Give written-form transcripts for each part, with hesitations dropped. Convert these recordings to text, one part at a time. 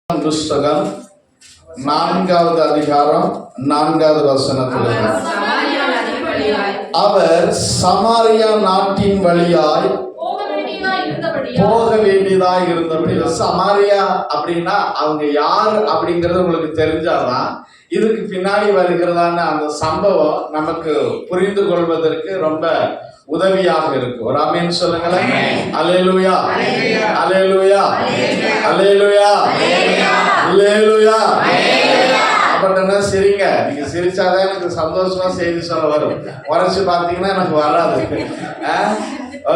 புஸ்தகம் 4வது அதிகாரம் 4வது வசனத்தில் அவர் சமாரியா நாட்டின் வழியாய் போக வேண்டியதாய் இருந்தபடி. சமாரியா அப்படின்னா அவங்க யார் அப்படிங்கிறது உங்களுக்கு தெரிஞ்சாதான் இதுக்கு பின்னாடி வருகிறதான அந்த சம்பவம் நமக்கு புரிந்து கொள்வதற்கு ரொம்ப உதவியாக இருக்கு. ஒரு ஆமென் சொல்லுங்களேன். அல்லேலூயா, அல்லேலூயா, அல்லேலூயா, அல்லேலூயா. அப்படின்னா சிரிங்க. நீங்க சிரிச்சாதான் எனக்கு சந்தோஷமா செய்தி சொல்ல வரும். உரைச்சு பார்த்தீங்கன்னா எனக்கு வராது.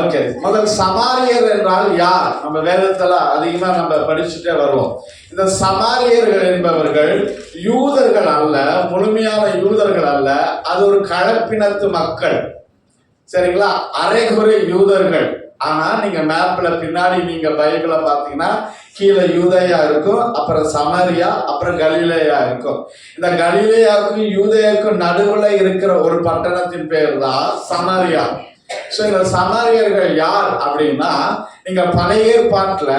ஓகே, முதல் சமாரியர் என்றால் யார்? நம்ம வேதத்துல அதிகமா நம்ம படிச்சுட்டே வருவோம். இந்த சமாரியர்கள் என்பவர்கள் யூதர்கள் அல்ல, முழுமையான யூதர்கள் அல்ல. அது ஒரு கலப்பினத்து மக்கள், சரிங்களா? அரைகுறை யூதர்கள். ஆனா நீங்க மேப்ல பின்னாடி நீங்க பைபிள பாத்தீங்கன்னா கீழே யூதேயா இருக்கும், அப்புறம் சமாரியா, அப்புறம் கலிலேயா இருக்கும். இந்த கலிலேயாவுக்கும் யூதேயாவுக்கும் நடுவுல இருக்கிற ஒரு பட்டணத்தின் பேர் தான் சமாரியா. ஸோ இந்த சமாரியர்கள் யார் அப்படின்னா, நீங்க பழைய ஏற்பாட்டுல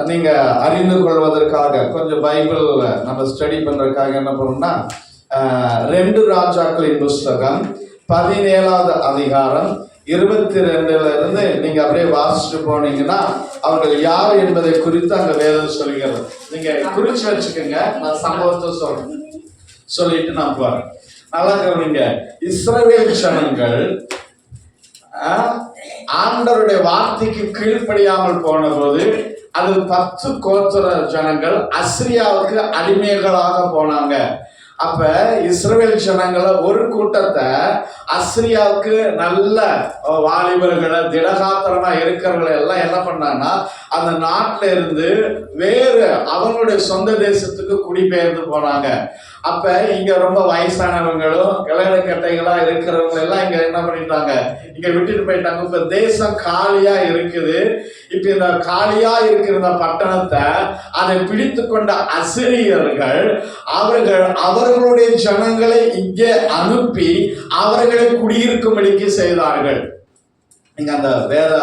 நீங்க அறிந்து கொள்வதற்காக கொஞ்சம் பைபிள் நம்ம ஸ்டடி பண்றதுக்காக என்ன பண்ணணும்னா, 2 ராஜாக்களின் புஸ்தகம் 17வது அதிகாரம் 22ல இருந்து நீங்க அப்படியே வாசிச்சுட்டு போனீங்கன்னா அவர்கள் யார் என்பதை குறித்து அங்க வேதம் சொல்லுகிறது. நீங்க குறிச்சு வச்சுக்கோங்க, நான் சம்பவத்தை சொல்லிட்டு நான் போறேன். நல்லா கவனிங்க. இஸ்ரவேல் ஜனங்கள் ஆண்டவருடைய வார்த்தைக்கு கீழ்ப்படியாமல் போன போது அது 10 கோத்திர ஜனங்கள் அசிரியாவுக்கு அடிமைகளாக போனாங்க. அப்ப இஸ்ரவேல் ஜனங்களை ஒரு கூட்டத்தை அசிரியாவுக்கு நல்ல வாலிபர்களை திடகாத்திரமா இருக்கிறவங்களை எல்லாம் என்ன பண்ணாங்கன்னா அந்த நாட்டில இருந்து வேறு அவங்களுடைய சொந்த தேசத்துக்கு குடிபெயர்ந்து போனாங்க. அப்ப இங்க ரொம்ப வயசானவங்களும் கிளகட்டைகளா இருக்கிறவங்க எல்லாம் இங்க என்ன பண்ணிட்டாங்க, இங்க விட்டுட்டு போயிட்டாங்க. இப்ப தேசம் காலியா இருக்குது. இப்ப இந்த காலியா இருக்கிற இந்த பட்டணத்தை அதை பிடித்து கொண்ட அசிரியர்கள் அவர்களுடைய ஜனங்களை இங்கே அனுப்பி அவர்களை குடியிருக்கும்படிக்கு செய்தார்கள். நீங்க அந்த வேத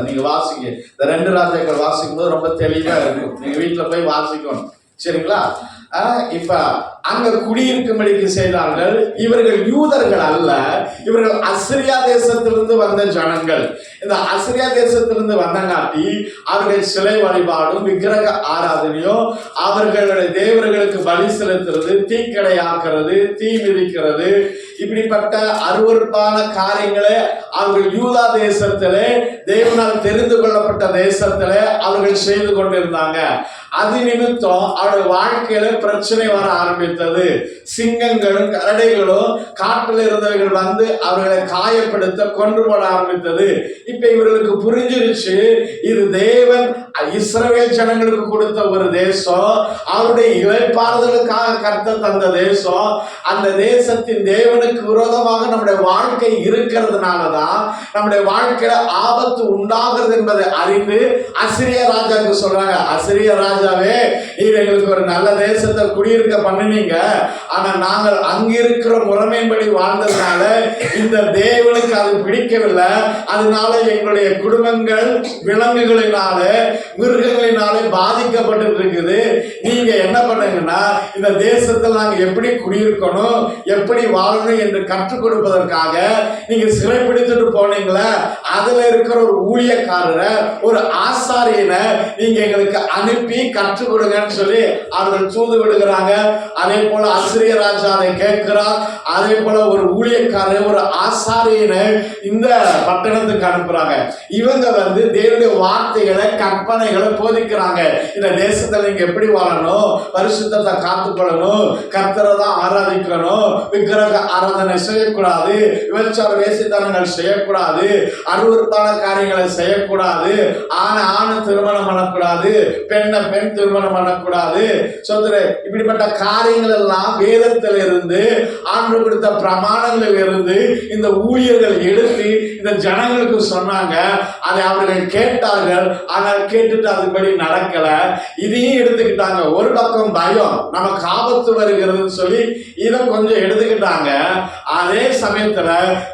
நீங்க வாசிக்க, இந்த 2 ராஜாக்கள் வாசிக்கும் போது ரொம்ப தெளிவா இருக்கும். நீங்க வீட்டுல போய் வாசிக்கணும், சரிங்களா? இப்ப அங்க குடியிருக்கும்படிக்கு செய்தார்கள். இவர்கள் யூதர்கள் அல்ல, இவர்கள் அசிரியா தேசத்திலிருந்து வந்த ஜனங்கள். இந்த அசிரியா தேசத்திலிருந்து வந்தங்காட்டி அவர்கள் சிலை வழிபாடும் விக்கிரக ஆராதனையும் அவர்களுடைய தேவர்களுக்கு பலி செலுத்துறது, தீக்கடையாக்குறது, தீ மிதிக்கிறது, இப்படிப்பட்ட அருவருப்பான காரியங்களை அவர்கள் யூதா தேசத்திலே தேவனால் தெரிந்து கொள்ளப்பட்ட தேசத்திலே அவர்கள் செய்து கொண்டிருந்தாங்க. அது நிமித்தம் அவருடைய வாழ்க்கையில பிரச்சனை வர ஆரம்பித்தது. சிங்கங்களும் கரடைகளும் காட்டில் இருந்தவர்கள் வந்து அவர்களை காயப்படுத்த கொண்டு போட ஆரம்பித்தது. இப்ப இவர்களுக்கு புரிஞ்சிருச்சு, இது தேவன் இஸ்ரவேல் ஜனங்களுக்கு கொடுத்த ஒரு தேசம், அவருடைய இளைப்பாறுதலுக்காக கர்த்தர் தந்த தேசம். அந்த தேசத்தின் தேவனுக்கு விரோதமாக நம்முடைய வாழ்க்கை இருக்கிறதுனாலதான் நம்முடைய வாழ்க்கையில ஆபத்து உண்டாகிறது என்பதை அறிந்து அசிரிய ராஜாவுக்கு சொல்றாங்க, அசிரிய ராஜாவே, எங்களுக்கு ஒரு நல்ல தேசத்தை குடியிருக்க பண்ணினீங்க, ஆனா நாங்கள் அங்கிருக்கிற முறைமையின்படி வாழ்ந்ததுனால இந்த தேவனுக்கு அது பிடிக்கவில்லை. அதனால எங்களுடைய குடும்பங்கள் விலங்குகளினால மிருகங்களினாலே பாதிக்கப்பட்டு இருக்குது. நீங்க என்ன பண்ணுங்கன்னா இந்த தேசத்தில் நாங்க எப்படி குடியிருக்கணும், எப்படி வாழணும் என்று கற்றுக் கொடுப்பதற்காக நீங்க சிறைப்பிடித்துட்டு போனீங்களே, அதுல இருக்கிற ஒரு ஊழியக்காரரை, ஒரு ஆசாரியனை நீங்க எங்களுக்கு அனுப்பி கற்றுக் கொடுங்கன்னு சொல்லி அவர்கள் தூது விடுகிறாங்க. அதே போல அசிரிய ராஜா அதை கேட்கிறார். அதே போல ஒரு ஊழியக்காரர், ஒரு ஆசாரியனை இந்த பட்டணத்துக்கு அனுப்புறாங்க. இவங்க வந்து தேவனுடைய வார்த்தைகளை, கற்பனைகளை போதிக்கிறாங்க. இந்த தேசத்துல நீங்க எப்படி வாழணும், பரிசுத்தத்தை காத்துக்கொள்ளணும், கர்த்தரை தான் ஆராதிக்கணும், விக்கிரக ஆராதனை செய்யக்கூடாது, விபச்சார வேசித்தனங்கள் செய்யக்கூடாது, அருவருப்பான காரியங்களை செய்யக்கூடாது, ஆணை திருமணம் பண்ணக்கூடாது, பெண்ணை பெண் திருமணம் பண்ணக்கூடாது, இப்படிப்பட்ட காரியங்கள் எல்லாம் வேதத்தில் இருந்து ஆண்டவர் கொடுத்த பிரமாணங்களில் இருந்து இந்த ஊழியர்கள் எடுத்து இந்த ஜனங்களுக்கு சொன்னாங்க. அதை அவர்கள் கேட்டார்கள். ஆனால் கேட்டுட்டு அதுபடி நடக்கல. இதையும் எடுத்துக்கிட்டாங்க. ஒரு பக்கம் பயம், நமக்கு ஆபத்து வருகிறதுன்னு சொல்லி இதை கொஞ்சம் எடுத்துக்கிட்டாங்க. அதே சமயத்துல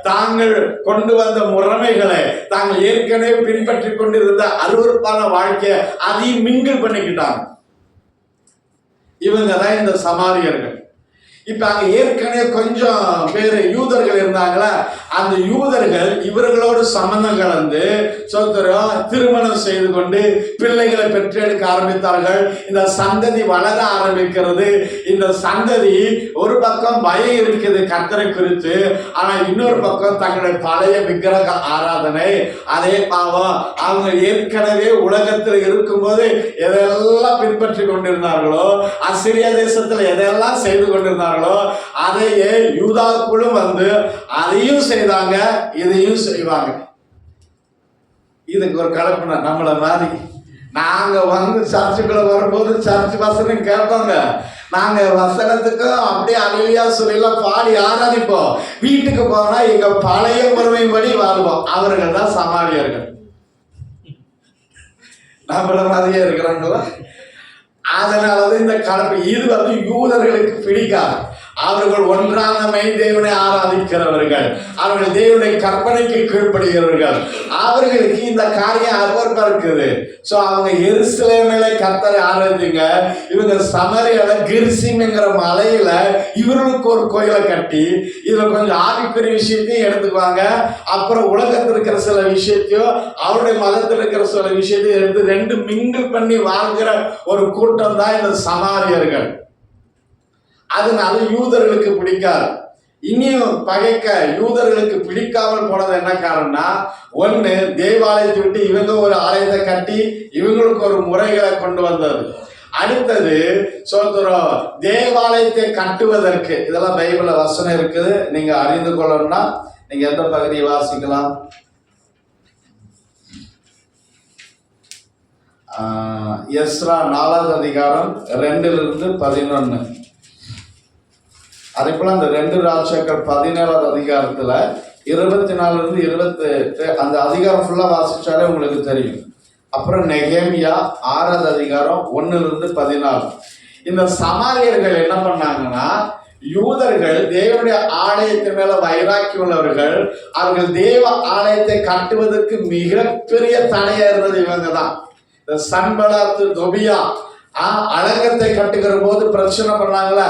தாங்கள் கொண்டு வந்த முறைமைகளை, தாங்கள் ஏற்கனவே பின்பற்றி கொண்டிருந்த அருவருப்பான வாழ்க்கையை அதையும் மிங்கிள் பண்ணிக்கிட்டாங்க. இவங்க தான் இந்த சமாரியர்கள். இப்ப அங்க ஏற்கனவே கொஞ்சம் பேரு யூதர்கள் இருந்தாங்களா, அந்த யூதர்கள் இவர்களோடு சம்பந்தம் கலந்து திருமணம் செய்து கொண்டு பிள்ளைகளை பெற்றெடுக்க ஆரம்பித்தார்கள். இந்த சந்ததி வளர ஆரம்பிக்கிறது. இந்த சந்ததி ஒரு பக்கம் பயம் இருக்குது கர்த்தரை குறித்து, ஆனா இன்னொரு பக்கம் தங்களுடைய பழைய விக்கிரக ஆராதனை, அதே பாவம். அவங்க ஏற்கனவே உலகத்தில் இருக்கும்போது எதெல்லாம் பின்பற்றி கொண்டிருந்தார்களோ, அசிரியா தேசத்துல எதெல்லாம் செய்து கொண்டிருந்தார்களோ அதையே யூதாக்குள்ளும் வந்து அதையும் செய்தாங்க, இதையும் செய்வாங்க. இதுக்கு ஒரு கலப்பின நம்மள மாதிரி நாங்க வந்து சர்ச்சுக்குள்ள வரும்போது சர்ச் வசனம் கேட்பாங்க, நாங்க வசனத்துக்கு அப்படியே அலையா சொல்லலாம் பாடி ஆராதிப்போம். வீட்டுக்கு போனா எங்க பழைய முறைமைப்படி வாழ்வோம். அவர்கள் தான் சமாரியர்கள். நம்மள மாதிரியே இருக்கிறாங்களா? அதனாலதான் இந்த கலப்பு. இது வந்து யூதர்களுக்கு பிடிக்காது. அவர்கள் ஒன்றான மெய்தேவனை ஆராதிக்கிறவர்கள், அவர்கள் தேவனுடைய கற்பனைக்கு கீழ்ப்படுகிறவர்கள். அவர்களுக்கு இந்த காரியம் அருவருப்பா இருக்குது. சோ அவங்க எருசலேமில கர்த்தரை ஆராதிங்க, இவங்க சமரியால கிரிசிம்ங்கிற மலையில இவர்களுக்கு ஒரு கோயிலை கட்டி இதுல கொஞ்சம் ஆவிக்குரிய விஷயத்தையும் எடுத்துக்குவாங்க, அப்புறம் உலகத்தில் இருக்கிற சில விஷயத்தையும் அவருடைய மதத்தில் இருக்கிற சில விஷயத்தையும் எடுத்து ரெண்டு மிங்கிள் பண்ணி வாழ்கிற ஒரு கூட்டம் தான் இந்த சமாரியர்கள். அதனால யூதர்களுக்கு பிடிக்காது. இனியும் பகைக்க யூதர்களுக்கு பிடிக்காமல் போனது என்ன காரணம்னா, ஒண்ணு தேவாலயத்தை விட்டு இவங்க ஒரு ஆலயத்தை கட்டி இவங்களுக்கு ஒரு முறைகளை கொண்டு வந்தது. அடுத்தது தேவாலயத்தை கட்டுவதற்கு, இதெல்லாம் பைபிள்ல வசனம் இருக்குது, நீங்க அறிந்து கொள்ளணும்னா நீங்க எந்த பகுதியை வாசிக்கலாம்? எஸ்ரா 4வது அதிகாரம் 2-11. அதே போல அந்த 2 ராஜாக்கள் 17வது அதிகாரத்துல 24-28 அந்த அதிகாரம் ஃபுல்லா வாசிச்சாலே உங்களுக்கு தெரியும். அப்புறம் நெகேமியா 6வது அதிகாரம் 1-14. இந்த சமாரியர்கள் என்ன பண்ணாங்கன்னா, யூதர்கள் தேவனுடைய ஆலயத்தின் மேல வைராக்கி உள்ளவர்கள், அவர்கள் தேவ ஆலயத்தை கட்டுவதற்கு மிகப்பெரிய தடையா இருந்தது இவங்க தான். இந்த சன்பலாத்து தொபியா அலங்கத்தை கட்டுகிற போது பிரச்சனை பண்ணாங்களா,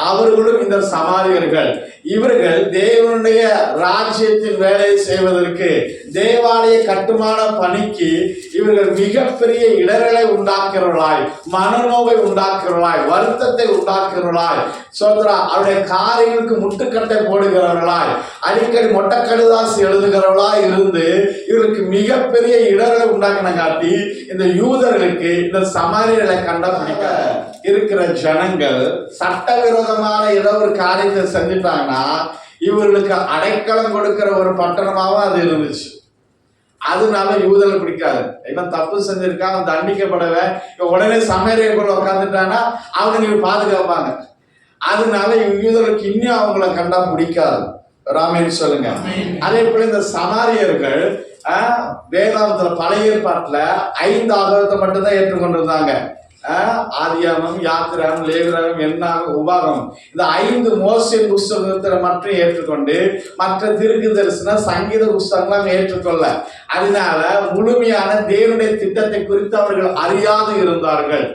அவர்களும் இந்த சமாரியர்கள். இவர்கள் தேவனுடைய ராஜ்யத்தின் வேலையை செய்வதற்கு, தேவாலய கட்டுமான பணிக்கு இவர்கள் மிகப்பெரிய இடர்களை உண்டாக்குறவர்களாய், மனநோவை உண்டாக்குறவர்களாய், வருத்தத்தை உண்டாக்குறவர்களாய், அவருடைய காரியங்களுக்கு முட்டுக்கட்டை போடுகிறவர்களாய், அடிக்கடி மொட்டை கடுதாசி எழுதுகிறவர்களாய் இருந்து இவர்களுக்கு மிகப்பெரிய இடர்களை உண்டாக்கின காட்டி இந்த யூதர்களுக்கு இந்த சமாரியர்களை கண்டா பிடிக்காத இருக்கிற ஜனங்கள் சட்டவிரோதமான ஏதோ ஒரு காரியத்தை செஞ்சுட்டாங்கன்னா இவர்களுக்கு அடைக்கலம் கொடுக்கிற ஒரு பட்டணமாவும் அது இருந்துச்சு. அதனால யூதர்கள் பிடிக்காது. இவன் தப்பு செஞ்சிருக்கான், அவன் தண்டிக்கப்படவே, உடனே சமரியக்குள்ள உட்காந்துட்டானா அவங்க நீங்க பாதுகாப்பாங்க. அதனால யூதர்களுக்கு இன்னும் அவங்கள கண்டா பிடிக்காது. ராமேன் சொல்லுங்க. அதே போல இந்த சமாரியர்கள் வேதாந்தத்துல பழைய ஏற்பாட்டுல 5 ஆகமத்தை மட்டும்தான் ஏற்றுக்கொண்டிருந்தாங்க. ஆதியாகமம், யாத்திராகமம், லேவியராகமம், என்னாகமம், உபாகமம். இந்த 5 மோசே புஸ்தகத்தை மட்டும் ஏற்றுக்கொண்டு மற்ற தீர்க்க தரிசன சங்கீத புஸ்தகங்களாம் ஏற்றுக்கொள்ள. அதனால முழுமையான தேவனுடைய திட்டத்தை குறித்து அவர்கள் அறியாது இருந்தார்கள்.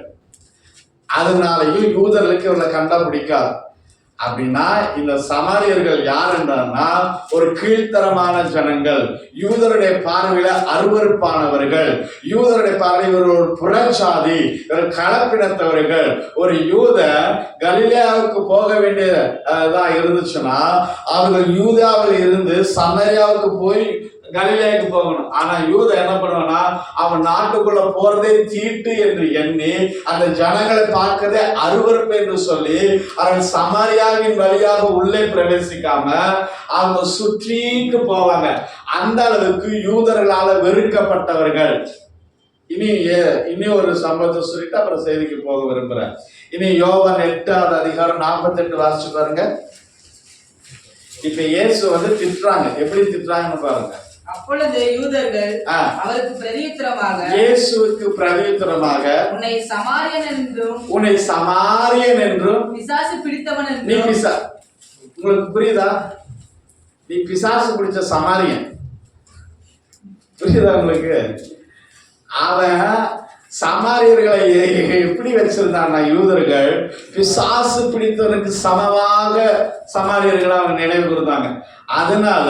அதனாலையும் யூதர்களுக்கு இவர்களை கண்டா பிடிக்காது. அப்படின்னா இந்த சமாரியர்கள் யார் என்றான்னா ஒரு கீழ்த்தரமான ஜனங்கள், யூதருடைய பார்வையில அருவருப்பானவர்கள், யூதருடைய பார்வையில் ஒரு புறச்சாதி, ஒரு கலப்பினத்தவர்கள். ஒரு யூத கலிலேயாவுக்கு போக வேண்டியதா இருந்துச்சுன்னா அவர்கள் யூதாவில் இருந்து சமரியாவுக்கு போய் கலிலேயாவுக்கு போகணும். ஆனா யூத என்ன பண்ணுவானா, அவன் நாட்டுக்குள்ள போறதே தீட்டு என்று எண்ணி அந்த ஜனங்களை பார்க்கறதே அருவருப்பு என்று சொல்லி அவர்கள் சமாரியாவின் வழியாக உள்ளே பிரவேசிக்காம அவங்க சுற்றிட்டு போவாங்க. அந்த அளவுக்கு யூதர்களால வெறுக்கப்பட்டவர்கள். இனி ஒரு சம்பவத்தை சொல்லிட்டு அப்புறம் செய்திக்கு போக விரும்புறேன். இனி யோவான் 8வது அதிகாரம் 48 வாசிச்சு பாருங்க. இப்ப இயேசு வந்து திட்டுறாங்க. எப்படி திட்டுறாங்கன்னு பாருங்க. அப்பொழுது யூதர்கள் அவருக்கு பிரதியுத்தரமாக, இயேசுவுக்கு பிரதியுத்தரமாக, உன்னை சமாரியன் என்றும் பிசாசு பிடித்தவன் என்றும். நீ உங்களுக்கு புரியுதா? நீ பிசாசு பிடிச்ச சமாரியன். புரியுதா உங்களுக்கு? அவன் சமாரியர்களை எப்படி வச்சிருந்தாங்க யூதர்கள்? பிசாசு பிடித்தவனுக்கு சமமாக சமாரியர்களை அவங்க நினைவு கூர்ந்தாங்க. அதனால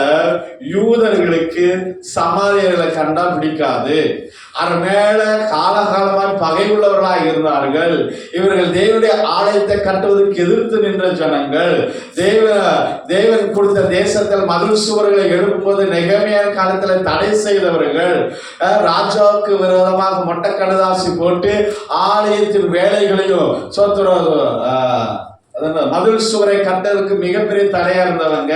யூதர்களுக்கு சமாரியர்களை கண்டா பிடிக்காது. அவர் மேல காலகாலமாய் பகை உள்ளவர்களாக இருந்தார்கள். இவர்கள் தேவனுடைய ஆலயத்தை கட்டுவதற்கு எதிர்த்து நின்ற ஜனங்கள். தேவன் கொடுத்த தேசத்தில் மதில் சுவர்களை எழுப்புவது நெகமியா காலத்தில் தடை செய்தவர்கள். ராஜாவுக்கு விரோதமாக மொட்டை கடதாசி போட்டு ஆலயத்தின் வேலைகளையும் மதில் சுவரை கட்டதற்கு மிகப்பெரிய தடையா இருந்தவங்க.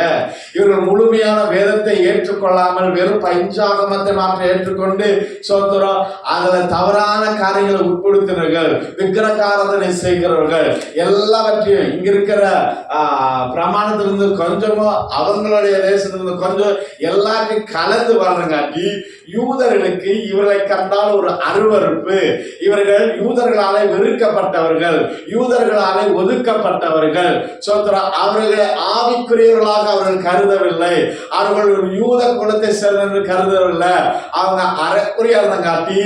இவர்கள் முழுமையான வேதத்தை ஏற்றுக்கொள்ளாமல் வெறும் பஞ்சாகமத்தை மாற்ற ஏற்றுக்கொண்டு அதுல தவறான காரியங்களை உட்படுத்தினர்கள், விக்கிரகாராதனை செய்கிறவர்கள். எல்லாவற்றையும் இங்க இருக்கிற பிரமாணத்திலிருந்து கொஞ்சமோ அவங்களுடைய தேசத்திலிருந்து கொஞ்சம் எல்லாத்தையும் கலந்து வாழ்றங்காட்டி யூதர்களுக்கு இவர்களை கண்டால் ஒரு அருவருப்பு. இவர்கள் யூதர்களாலே வெறுக்கப்பட்டவர்கள், யூதர்களாலே ஒதுக்கப்பட்டவர்கள். அவர்களை ஆவிக்குரியவர்களாக அவர்கள் கருதவில்லை. அவர்கள் ஒரு யூத குலத்தை சேர்ந்து கருதவில்லை. அவங்க அறக்குறையா காட்டி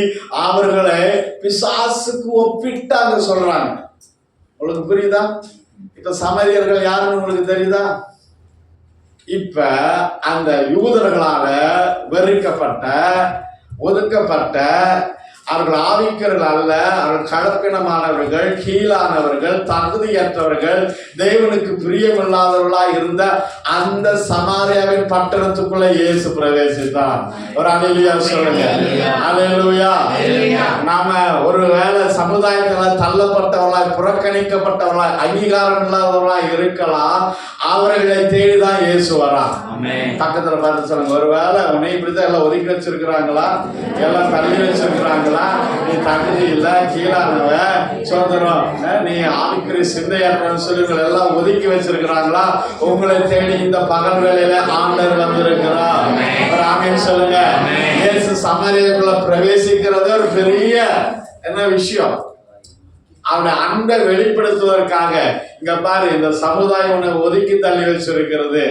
அவர்களை பிசாசுக்கு ஒப்பிட்டாங்க சொல்றாங்க. உங்களுக்கு புரியுதா? இப்ப சமாரியர்கள் யாருன்னு உங்களுக்கு தெரியுதா? இப்ப அந்த யூதர்களால வெறுக்கப்பட்ட, ஒதுக்கப்பட்ட, அவர்கள் ஆவிக்கர்கள் அல்ல, அவர்கள் கலப்பினமானவர்கள், கீழானவர்கள், தகுதியற்றவர்கள், தேவனுக்கு பிரியமில்லாதவர்களாக இருந்த அந்த சமாரியாவின் பட்டணத்துக்குள்ள இயேசு பிரவேசித்தார். ஒரு அல்லேலூயா சொல்லுங்க. அல்லேலூயா. நாம ஒருவேளை சமுதாயத்துல தள்ளப்பட்டவர்களாய், புறக்கணிக்கப்பட்டவர்களாய், அங்கீகாரம் இல்லாதவர்களாய் இருக்கலாம். அவர்களை தேடிதான் இயேசு வரா. பக்கத்துல பார்த்து சொல்லுங்க, ஒருவேளை உன்னை இப்படிதான் எல்லாம் ஒதுக்கி வச்சிருக்கிறாங்களா, எல்லாம் தள்ளி வச்சிருக்கிறாங்களா, நீ தகுதி இல்ல, கீழானவ, சோதரம், நீ ஆவிக்குரிய சிந்தையற்றன்னு சொல்லி எல்லாம் ஒதுக்கி வச்சிருக்கிறாங்களா, உங்களை தேடி இந்த பகல் வேளையில ஆண்டவர் வந்திருக்கிறார். ஒரு ஆமென் சொல்லுங்க. இயேசு சமாரியக்குள்ள பிரவேசிக்கிறது ஒரு பெரிய என்ன விஷயம். அவனை அன்பை வெளிப்படுத்துவதற்காக இங்க பாரு, இந்த சமுதாயம் உன்னை ஒதுக்கி தள்ளி வச்சிருக்கிறது.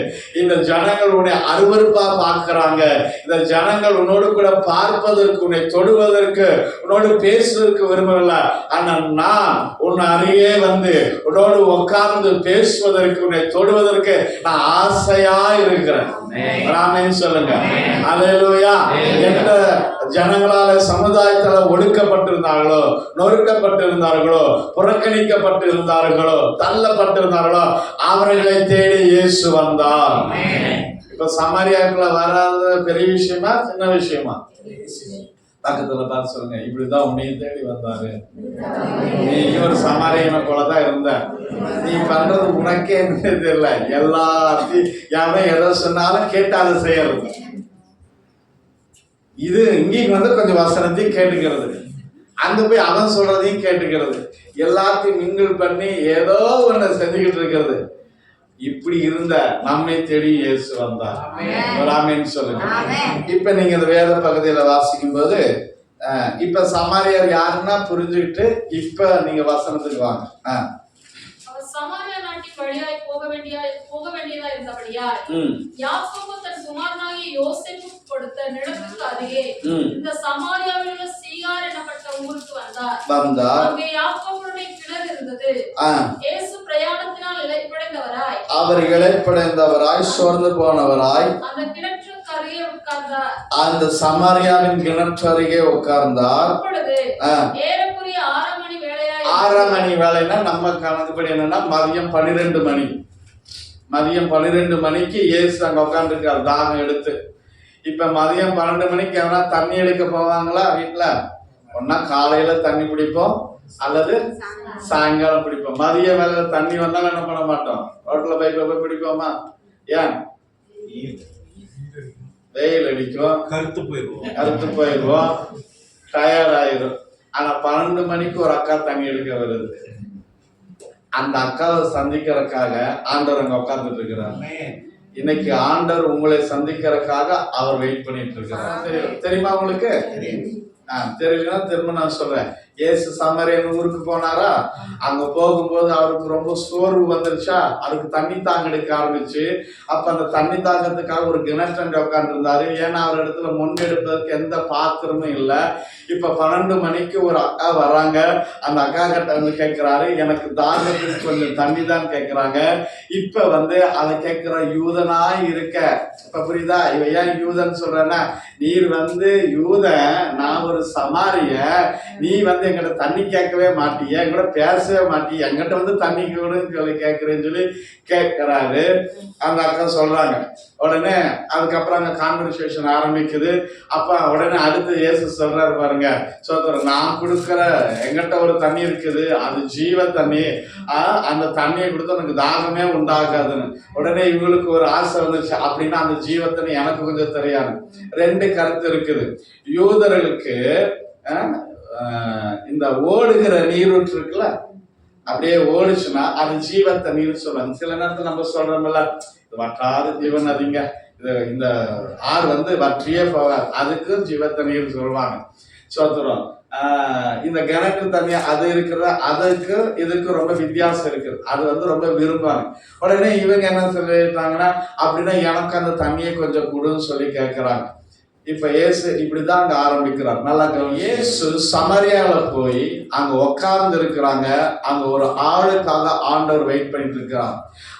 இந்த ஜனங்கள் உன்னை அருவருப்பா பார்க்கிறாங்க. இந்த ஜனங்கள் உன்னோடு கூட பார்ப்பதற்கு, உன்னை தொடுவதற்கு, உன்னோடு பேசுவதற்கு விரும்பவில்லை. ஆனா நான் உன்னை அருகே வந்து உன்னோடு உட்கார்ந்து பேசுவதற்கு, உன்னை தொடுவதற்கு நான் ஆசையா இருக்கிறேன். ஆமென் சொல்லுங்க. அல்லேலூயா. எந்த ஜனங்களால சமுதாயத்துல ஒடுக்கப்பட்டிருந்தார்களோ, நொறுக்கப்பட்டிருந்தார்களோ, புறக்கணிக்கப்பட்டு இருந்தார்களோ, தள்ளப்பட்டிருந்தார்களோ, அவர்களை தேடி இயேசு வந்தார். இப்ப சமாரியாக்குள்ள வராத பெரிய விஷயமா சின்ன விஷயமா? பக்கத்துல பார்த்து சொல்லுங்க, இப்படிதான் உன்னையும் தேடி வந்தாரு. நீ ஒரு சமாரியனை போலதான் இருந்த. நீ பண்றது உனக்கே என்ன தெரியல, எல்லாத்தையும் யாரும் எதை சொன்னாலும் கேட்டு அதை செய்யறது. இது இங்கேயும் வந்து கொஞ்சம் வசனத்தையும் கேட்டுக்கிறது, அங்க போய் அவன் சொல்றதையும் கேட்டுக்கிறது, எல்லாத்தையும் மிங்கிள் பண்ணி ஏதோ ஒண்ணு செஞ்சுக்கிட்டு இருக்கிறது. இப்படி இருந்த நம்மை தேடி இயேசு வந்தார். ஆமென் சொல்லுங்க. இப்ப நீங்க இந்த வேத பகுதியில வாசிக்கும் போது இப்ப சமாரியர் யாருன்னா புரிஞ்சுக்கிட்டு இப்ப நீங்க வசனத்துக்கு வாங்க. சமாரியா நாட்டின் வழியாய் போக வேண்டியதா இருந்தபடியால் யாக்கோபு தன் குமாரனாகிய யோசேப்பு கொடுத்த நிலத்துக்கு அருகே இந்த சமாரியாவில் உள்ள சீகார் எனப்பட்ட ஊருக்கு வந்தார். அங்கே யாக்கோபுடைய கிணறு இருந்தது. இயேசு பிரயாணத்தினால் இளைப்படைந்தவராய், அவர் இளைப்படைந்தவராய், சோர்ந்து போனவராய் அந்த கிணற்றுக்கு அருகே உட்கார்ந்தார். அந்த சமாரியாவின் கிணற்று அருகே உட்கார்ந்தார். அப்பொழுது ஏறக்குறைய 6 மணி வேளையாய், 6 மணி வேலைன்னா நம்ம கணக்குப்படி என்னன்னா மதியம் 12 மணி. மதியம் 12 மணிக்கு இயேசு அங்க உட்காந்துருக்காரு தாகம் எடுத்து. இப்ப மதியம் 12 மணிக்கு எவனா தண்ணி எடுக்க போவாங்களா வீட்டுல? ஒன்னா காலையில தண்ணி பிடிப்போம் அல்லது சாயங்காலம் பிடிப்போம். மதிய வேலை தண்ணி வந்தாலும் என்ன பண்ண மாட்டோம், ரோட்ல போய் பிடிப்போமா? ஏன்? வெயில் அடிக்கும், கருத்து போயிடுவோம், டயர்ட் ஆயிரும். ஆனா 12 மணிக்கு ஒரு அக்கா தண்ணி எடுக்க வருது. அந்த அக்காவை சந்திக்கிறதுக்காக ஆண்டவர் அங்க உட்கார்ந்துட்டு இருக்கிறார். இன்னைக்கு ஆண்டவர் உங்களை சந்திக்கிறதுக்காக அவர் வெயிட் பண்ணிட்டு இருக்கிறார். தெரியுமா உங்களுக்கு? தெரியலன்னா திரும்ப நான் சொல்றேன். இயேசு சமரியன் ஊருக்கு போனாரா, அங்க போகும்போது அவருக்கு ரொம்ப சோர்வு வந்துருச்சா, அவருக்கு தண்ணி தாகம் எடுக்க ஆரம்பிச்சு. அப்ப அந்த தண்ணி தாகத்துக்காக ஒரு கிணற்றங்க உட்கார்ந்து இருந்தாரு. ஏன்னா அவர் இடத்துல முன்னெடுப்பதற்கு எந்த பாத்திரமும் இல்லை. இப்ப 12 மணிக்கு ஒரு அக்கா வர்றாங்க. அந்த அக்கா கிட்ட வந்து கேட்கிறாரு, எனக்கு தாகத்துக்கு கொஞ்சம் தண்ணி தான் கேட்கிறாங்க. இப்ப வந்து அதை கேட்கிற யூதனாய் இருக்க, இப்ப புரியுதா? இவ ஏன் யூதன் சொல்றேன்னா, நீர் வந்து யூதன், நான் ஒரு சமாரிய, நீ வந்து எங்கிட்ட தண்ணி கேட்கவே மாட்டிய, எங்கிட்ட பேசவே மாட்டிய, எங்கிட்ட வந்து தண்ணி கூட கேட்கிறேன்னு சொல்லி கேட்கிறாரு. அந்த அக்கா சொல்றாங்க. உடனே அதுக்கப்புறம் அங்க கான்வர்சேஷன் ஆரம்பிக்குது. அப்ப உடனே அடுத்து இயேசு சொல்றாரு பாருங்க, சோதரன், நான் கொடுக்கிற எங்கிட்ட ஒரு தண்ணி இருக்குது, அது ஜீவ தண்ணி, அந்த தண்ணியை கொடுத்து எனக்கு தாகமே உண்டாகாதுன்னு. உடனே இவங்களுக்கு ஒரு ஆசை வந்துச்சு, அப்படின்னா அந்த ஜீவ தண்ணி எனக்கு கொஞ்சம் தெரியாது. 2 கருத்து இருக்குது. யூதர்களுக்கு இந்த ஓடுகிற நீரூற்று இருக்குல்ல, அப்படியே ஓடுச்சுன்னா அது ஜீவ தண்ணீர் சொல்றாங்க. சில நேரத்தில் நம்ம சொல்றோம்ல, வற்றாத ஜீவன் அதிங்க, இந்த ஆறு வந்து வற்றியே போகாது, அதுக்கு ஜீவ தண்ணீர் சொல்லுவாங்க. சோத்திரம். இந்த கிணற்று தண்ணி அது இருக்கிற, அதுக்கு இதுக்கு ரொம்ப வித்தியாசம் இருக்குது. அது வந்து ரொம்ப விரும்புவாங்க. உடனே இவங்க என்ன சொல்லிட்டாங்கன்னா, அப்படின்னா எனக்கு அந்த தண்ணியை கொஞ்சம் கொடுன்னு சொல்லி கேட்கிறாங்க. இப்ப இயேசு இப்படிதான் அங்க ஆரம்பிக்கிறார். நல்லா இயேசு சமரியால போய் அங்க உட்கார்ந்து இருக்கிறாங்க. அங்க ஒரு ஆளுக்காக ஆண்டவர் வெயிட் பண்ணிட்டு இருக்கிறார்.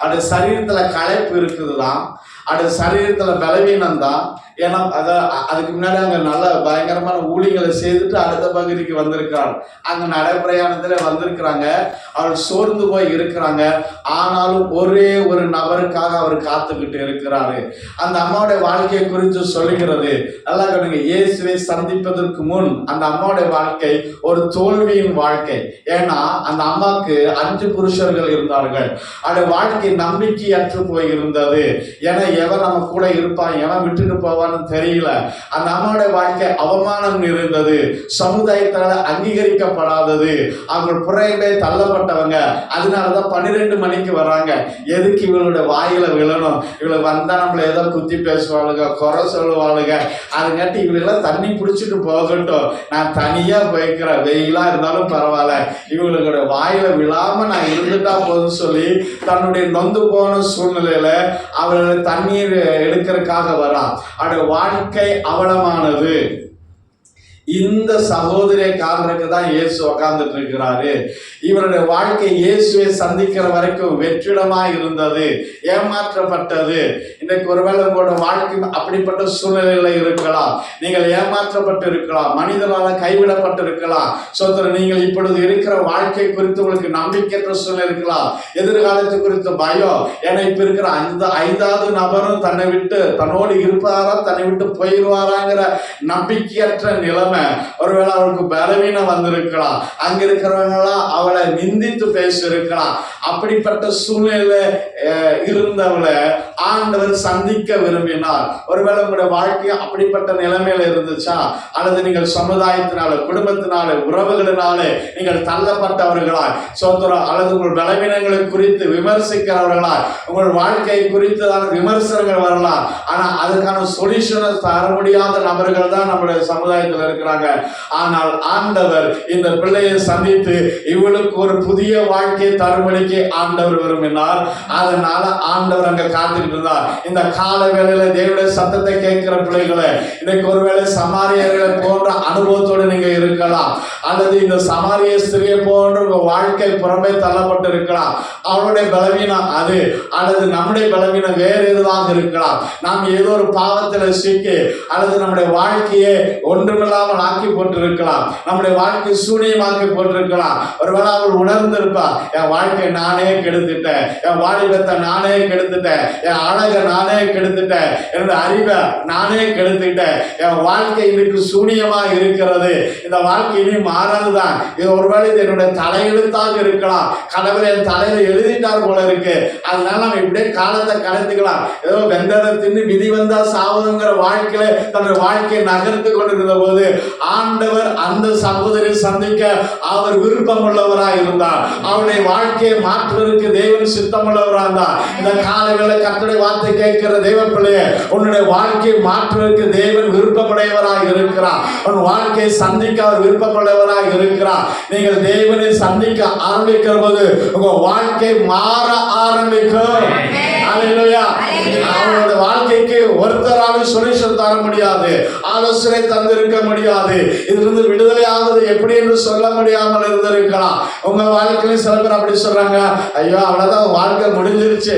அது சரீரத்துல களைப்பு இருக்குதுதான், அது சரீரத்துல பலவீனம் தான். ஏன்னா அதுக்கு முன்னாடி அங்க நல்ல பயங்கரமான ஊழியர்களை செய்துட்டு அடுத்த பகுதிக்கு வந்திருக்கிறார். அங்க நடைப்பிரயாணத்துல வந்திருக்கிறாங்க. அவர் சோர்ந்து போய் இருக்கிறாங்க. ஆனாலும் ஒரே ஒரு நபருக்காக அவர் காத்துக்கிட்டு இருக்கிறாரு. அந்த அம்மாவுடைய வாழ்க்கையை குறித்து சொல்லுகிறது. நல்லா கேளுங்க. இயேசுவை சந்திப்பதற்கு முன் அந்த அம்மாவுடைய வாழ்க்கை ஒரு தோல்வியின் வாழ்க்கை. ஏன்னா அந்த அம்மாவுக்கு 5 புருஷர்கள் இருந்தார்கள். அந்த வாழ்க்கை நம்பிக்கையற்று போய் இருந்தது. ஏன்னா எவன் நம்ம கூட இருப்பான், எவன் விட்டுட்டு போவான்னு தெரியல. அந்த அம்மாவுடைய வாழ்க்கை அவமானம் இருந்தது, சமுதாயத்தால அங்கீகரிக்கப்படாதது, அவங்க புறமே தள்ளப்பட்டவங்க. அதனாலதான் 12 மணிக்கு வராங்க. எதுக்கு இவளுடைய வாயில விழணும், இவளை வந்தா நம்மள ஏதோ குத்தி பேசுவாளுங்க, குறை சொல்லுவாளுங்க, அதுங்காட்டி இவளெல்லாம் தண்ணி பிடிச்சிட்டு போகட்டும், நான் தனியா போய்க்கிறேன், வெயிலா இருந்தாலும் பரவாயில்ல, இவங்களுடைய வாயில விழாம நான் இருந்துட்டா போதும் சொல்லி தன்னுடைய நொந்து போன சூழ்நிலையில அவர்கள் தண்ணீர் எடுக்கிறதுக்காக வரா. அவருடைய வாழ்க்கை அவலமானது. இந்த சகோதரியை காண்றதுக்கு தான் இயேசு உட்கார்ந்துட்டு இருக்கிறாரு. இவருடைய வாழ்க்கை இயேசுவை சந்திக்கிற வரைக்கும் வெற்றிடமாய் இருந்தது, ஏமாற்றப்பட்டது. இன்றைக்கு ஒருவேளை உங்களோட வாழ்க்கை அப்படிப்பட்ட சூழ்நிலையில இருக்கலாம். நீங்கள் ஏமாற்றப்பட்டு இருக்கலாம், மனிதனால கைவிடப்பட்டு இருக்கலாம். சோதரன், நீங்கள் இப்பொழுது இருக்கிற வாழ்க்கை குறித்து உங்களுக்கு நம்பிக்கையற்ற சூழ்நிலை இருக்கலாம். எதிர்காலத்தை குறித்து பயம். ஏன்னா இப்ப இருக்கிற 5வது நபரும் தன்னை விட்டு, தன்னோடு இருப்பாரா, தன்னை விட்டு போயிடுவாராங்கிற நம்பிக்கையற்ற நிலைமை. ஒருவேளை அவளுக்கு பலவீனம் வந்திருக்கலாம். அங்க இருக்கிறவங்களாம் அவளை நிந்தித்து பேசியிருக்கலாம். அப்படிப்பட்ட சூழ்நிலையில இருந்தவளை ஆண்டவர் சந்திக்க விரும்பினார். ஒருவேளை உங்களுடைய வாழ்க்கை அப்படிப்பட்ட நிலைமையில இருந்துச்சா, அல்லது நீங்கள் சமுதாயத்தினால, குடும்பத்தினால, உறவுகளினாலே நீங்கள் தள்ளப்பட்டவர்களாய் சோத்திரம், அல்லது உங்கள் பலவீனங்களை குறித்து விமர்சிக்கிறவர்களாய், உங்கள் வாழ்க்கையை குறித்ததான விமர்சனங்கள் வரலாம். ஆனா அதுக்கான சொல்யூஷனை தர முடியாத நபர்கள் தான் நம்முடைய சமுதாயத்தில் இருக்கிறாங்க. ஆனால் ஆண்டவர் இந்த பிள்ளையை சந்தித்து இவளுக்கு ஒரு புதிய வாழ்க்கையை தரும்படிக்கு ஆண்டவர் விரும்பினார். அதனால ஆண்டவர் அங்க காத்துக்கிட்டு இருந்தார். இந்த கால வேளையில தேவனுடைய சத்தத்தை கேட்கிற பிள்ளைகளை, இன்னைக்கு ஒருவேளை சமாரியர்களை போன்ற அனுபவத்தோடு நீங்க இருக்கலாம், அல்லது இந்த சமாரிய ஸ்திரியை போன்ற உங்க வாழ்க்கை புறம்பே தள்ளப்பட்டு இருக்கலாம். அவளுடைய பலவீனம் அது, அல்லது நம்முடைய பலவீனம் வேறு எதுவாக இருக்கலாம். நாம் ஏதோ ஒரு பாவத்தில் சிக்கி, அல்லது நம்முடைய வாழ்க்கையை ஒன்றுமில்லாமல் ஆக்கி போட்டிருக்கலாம், நம்முடைய வாழ்க்கை சூனியமாக்கி போட்டிருக்கலாம். ஒருவேளை அவள் உணர்ந்திருப்பா, என் வாழ்க்கையை நானே கெடுத்துட்டேன், என் வாலிபத்தை நானே கெடுத்துட்டேன், என் அழகை நானே கெடுத்துட்டேன், என்னுடைய அறிவை நானே கெடுத்துட்டேன், என் வாழ்க்கை இன்னைக்கு சூனியமா இருக்கிறது, இந்த வாழ்க்கை இனி மாறாதுதான், இது ஒருவேளை இது என்னுடைய தலையெழுத்தாக இருக்கலாம், கடவுள் என் தலையில எழுதிட்டார் போல இருக்கு, அதனால நம்ம இப்படியே காலத்தை கடந்துக்கலாம், ஏதோ வெந்ததை தின்னு விதி வந்தா சாவதுங்கிற வாழ்க்கையில தன்னுடைய வாழ்க்கையை நகர்த்து கொண்டிருந்த போது ஆண்டவர் அந்த சகோதரி சந்திக்க அவர் விருப்பம் உள்ளவராய் இருந்தார். அவருடைய வாழ்க்கையை மாற்றுவதற்கு தேவன் சித்தம் உள்ளவராக இருந்தார். இந்த காலையில கர்த்தருடைய வார்த்தை கேட்கிற தேவ பிள்ளையே, உன்னுடைய வாழ்க்கையை மாற்றுவதற்கு தேவன் விருப்பமுடையவராக இருக்கிறார். உன் வாழ்க்கையை சந்திக்க அவர் விருப்பமுடையவராக இருக்கிறார். நீங்கள் தேவனை சந்திக்க ஆரம்பிக்கிற போது உங்க வாழ்க்கை மாற ஆரம்பிக்கும். அல்லேலூயா. அவரோட வாழ்க்கைக்கு ஒருத்தராலும் சொல்யூஷன் தர முடியாது, ஆலோசனை தந்திருக்க முடியாது. இதிலிருந்து விடுதலை ஆகுது எப்படி என்று சொல்ல முடியாமல் இருந்திருக்கலாம். உங்க வாழ்க்கையிலும் சில பேர் அப்படி சொல்றாங்க, ஐயோ அவ்வளவுதான் வாழ்க்கை முடிஞ்சிருச்சு,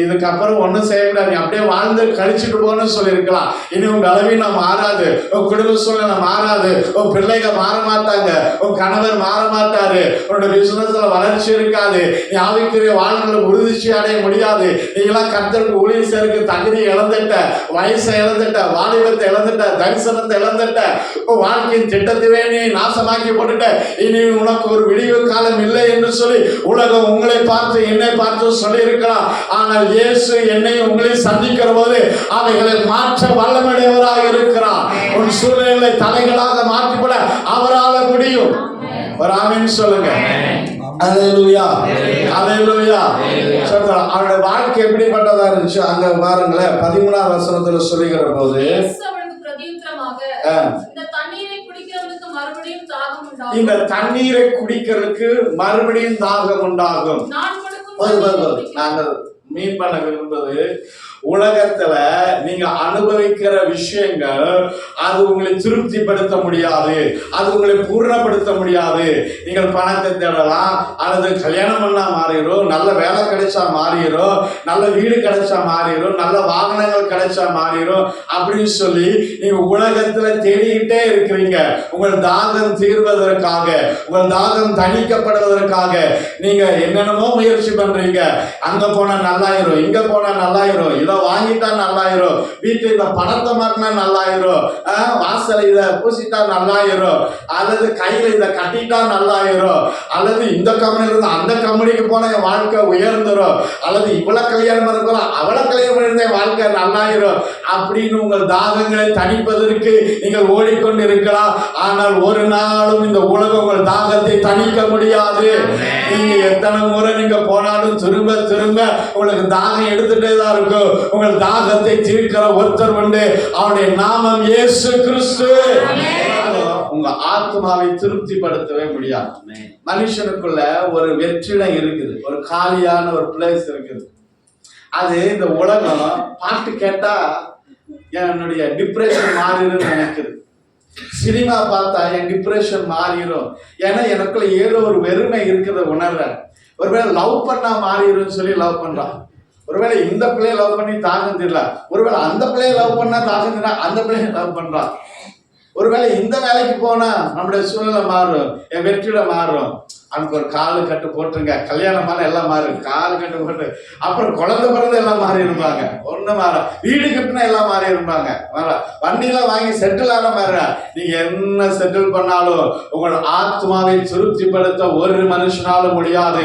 இதுக்கப்புறம் ஒன்றும் செய்ய முடியாது, நீ அப்படியே வாழ்ந்து கழிச்சுட்டு போன்னு சொல்லியிருக்கலாம். இனி உங்க அளவீனம் மாறாது, உன் குடும்ப சூழ்நிலை மாறாது, உன் பிள்ளைங்க மாற மாட்டாங்க, உன் கணவர் மாற மாட்டாரு, உன்னோட பிசினஸ்ல வளர்ச்சி இருக்காது, நீ ஆவிக்குரிய வாழ்நிலை உறுதிச்சி அடைய முடியாது, நீங்களாம் கர்த்தருக்கு ஊழியம் செய்யறதுக்கு தகுதி இழந்துட்ட, வயசை இழந்துட்ட, வாலிபத்தை இழந்துட்ட, தரிசனத்தை இழந்துட்ட, வாழ்க்கையின் திட்டத்திலே நீ நாசமாக்கி போட்டுட்ட, இனி உனக்கு ஒரு விடிவு காலம் இல்லை என்று சொல்லி உலகம் உங்களை பார்த்து என்னை பார்த்து சொல்லி இருக்கலாம். ஆனால் இயேசு என்னை உங்களை சந்திக்கிற போது அவைகளை மாற்ற வல்லமையுடையவராக இருக்கிறார். உன் சூழ்நிலை தலைகளாக மாற்றிவிட அவரால் முடியும். ஒரு ஆமென் சொல்லுங்க. அல்லேலூயா, அல்லேலூயா. அவருடைய வாழ்க்கை எப்படிப்பட்டதா இருந்துச்சு அங்க பாருங்களேன். 13ஆம் வசனத்துல சொல்லுகிற போது, இந்த தண்ணீரை குடிக்கிறவனுக்கு மறுபடியும் தாகம் உண்டாகும். இந்த தண்ணீரை குடிக்கிறதுக்கு மறுபடியும் தாகம் உண்டாகும். நாங்கள் மீன் பண்ண விரும்புவது, உலகத்துல நீங்க அனுபவிக்கிற விஷயங்கள் அது உங்களை திருப்திப்படுத்த முடியாது, அது உங்களை பூர்ணப்படுத்த முடியாது. நீங்கள் பணத்தை தேடலாம், அல்லது கல்யாணம் பண்ணா மாறிடும், நல்ல வேலை கிடைச்சா மாறிடும், நல்ல வீடு கிடைச்சா மாறிடும், நல்ல வாகனங்கள் கிடைச்சா மாறிடும் அப்படின்னு சொல்லி நீங்க உலகத்துல தேடிக்கிட்டே இருக்கிறீங்க. உங்கள் தாகம் தீர்வதற்காக, உங்கள் தாகம் தணிக்கப்படுவதற்காக நீங்க என்னென்னமோ முயற்சி பண்றீங்க. அங்க போனா நல்லாயிரும், இங்க போனா நல்லாயிரும், இதை வாங்கிட்டா நல்லாயிரும், வீட்டுல இந்த பணத்தை மாட்டினா நல்லாயிரும், வாசலை இதை பூசிட்டா நல்லாயிரும், அல்லது கையில இதை கட்டிட்டா நல்லாயிரும், அல்லது இந்த கம்பெனில இருந்து அந்த கம்பெனிக்கு போன என் வாழ்க்கை உயர்ந்துரும், அல்லது இவ்வளவு கல்யாணம் பண்ணலாம் அவளை கல்யாணம் பண்ணிருந்த என் வாழ்க்கை நல்லாயிரும் அப்படின்னு உங்கள் தாகங்களை தணிப்பதற்கு நீங்கள் ஓடிக்கொண்டு இருக்கலாம். ஆனால் ஒரு நாளும் இந்த உலகம் உங்கள் தாகத்தை தணிக்க முடியாது. நீங்க எத்தனை முறை நீங்க போனாலும் திரும்ப திரும்ப உங்களுக்கு தாகம் எடுத்துட்டே தான் இருக்கும். உங்கள் தாகத்தை தீர்க்கிற ஒருத்தர் உண்டு, அவருடைய நாமம் இயேசு கிறிஸ்து. உங்க ஆத்மாவை திருப்திப்படுத்தவே முடியாது. மனுஷனுக்குள்ள ஒரு வெற்றிடம் இருக்குது, ஒரு காலியான ஒரு பிளேஸ் இருக்குது. அது இந்த உலகம் பாட்டு கேட்டா என்னுடைய டிப்ரெஷன் மாறிடும் நினைக்குது, சினிமா பார்த்தா என் டிப்ரெஷன் மாறிடும், ஏன்னா எனக்குள்ள ஏதோ ஒரு வெறுமை இருக்கிறத உணர்றேன். ஒருவேளை லவ் பண்ணா மாறிடும் சொல்லி லவ் பண்றான், ஒருவேளை இந்த பிள்ளைய லவ் பண்ணி தாகம் தெரியல, ஒருவேளை அந்த பிள்ளைய லவ் பண்ணா தாகம் தெரியல, அந்த பிள்ளைய லவ் பண்றான். ஒருவேளை இந்த வேலைக்கு போனா நம்முடைய சூழ்நிலை மாறும், என் வெற்றிட மாறும். அதுக்கு ஒரு காலு கட்டு போட்டுருங்க, கல்யாணமான எல்லாம் மாறும், காலு கட்டு போட்டு அப்புறம் குழந்தை பிறந்து எல்லாம் மாறி இருப்பாங்க, ஒண்ணு மாற, வீடு கட்டினா எல்லாம் மாறி இருப்பாங்க, வண்டியெல்லாம் வாங்கி செட்டில் ஆன மாற. நீங்க என்ன செட்டில் பண்ணாலும் உங்கள் ஆத்மாவை திருப்திப்படுத்த ஒரு மனுஷனாலும் முடியாது.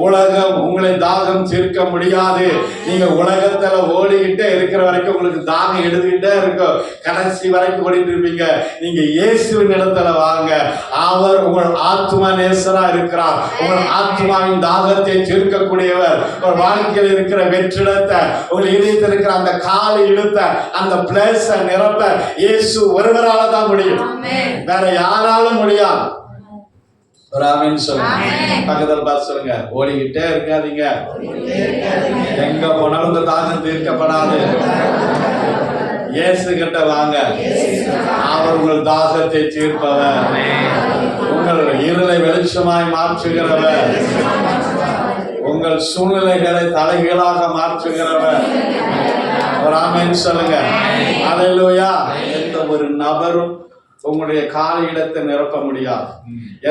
உலகம் உங்களை தாகம் தீர்க்க முடியாது. நீங்க உலகத்துல ஓடிக்கிட்டே இருக்கிற வரைக்கும் உங்களுக்கு தாகம் எடுத்துக்கிட்டே இருக்கும், கடைசி வரைக்கும் ஓடிட்டு இருப்பீங்க. நீங்க இயேசுவின் இடத்துல வாங்க, அவர் உங்கள் ஆத்மா நேசரா இருக்கு, உங்கள் ஆத்மாவின் தாகத்தை தீர்க்கக்கூடியவர். ஒரு வாழ்க்கையில் இருக்கிற வெற்றிடத்தை, உங்கள் இதயத்தில் இருக்கிற அந்த காலை இழுத்த அந்த பிளேஸ நிரப்ப இயேசு ஒருவரால தான் முடியும், வேற யாராலும் முடியாது. ஒரு ஆமென் சொல்லுங்க. பக்கத்துல பார்த்து சொல்லுங்க, ஓடிக்கிட்டே இருக்காதீங்க, எங்க போனாலும் இந்த தாகம் தீர்க்கப்படாது. இயேசு கிட்ட வாங்க, அவர் உங்கள் தாகத்தை தீர்ப்பவர், உங்கள் இருளை வெளிச்சமாய் மாற்றுகிறவர், உங்கள் சூழ்நிலைகளை தலைகீழாக மாற்றுகிறவர். ஒரு ஆமென் சொல்லுங்க. அல்லேலூயா. எந்த ஒரு நபரும் உங்களுடைய காலையிடத்தை நிரப்ப முடியாது,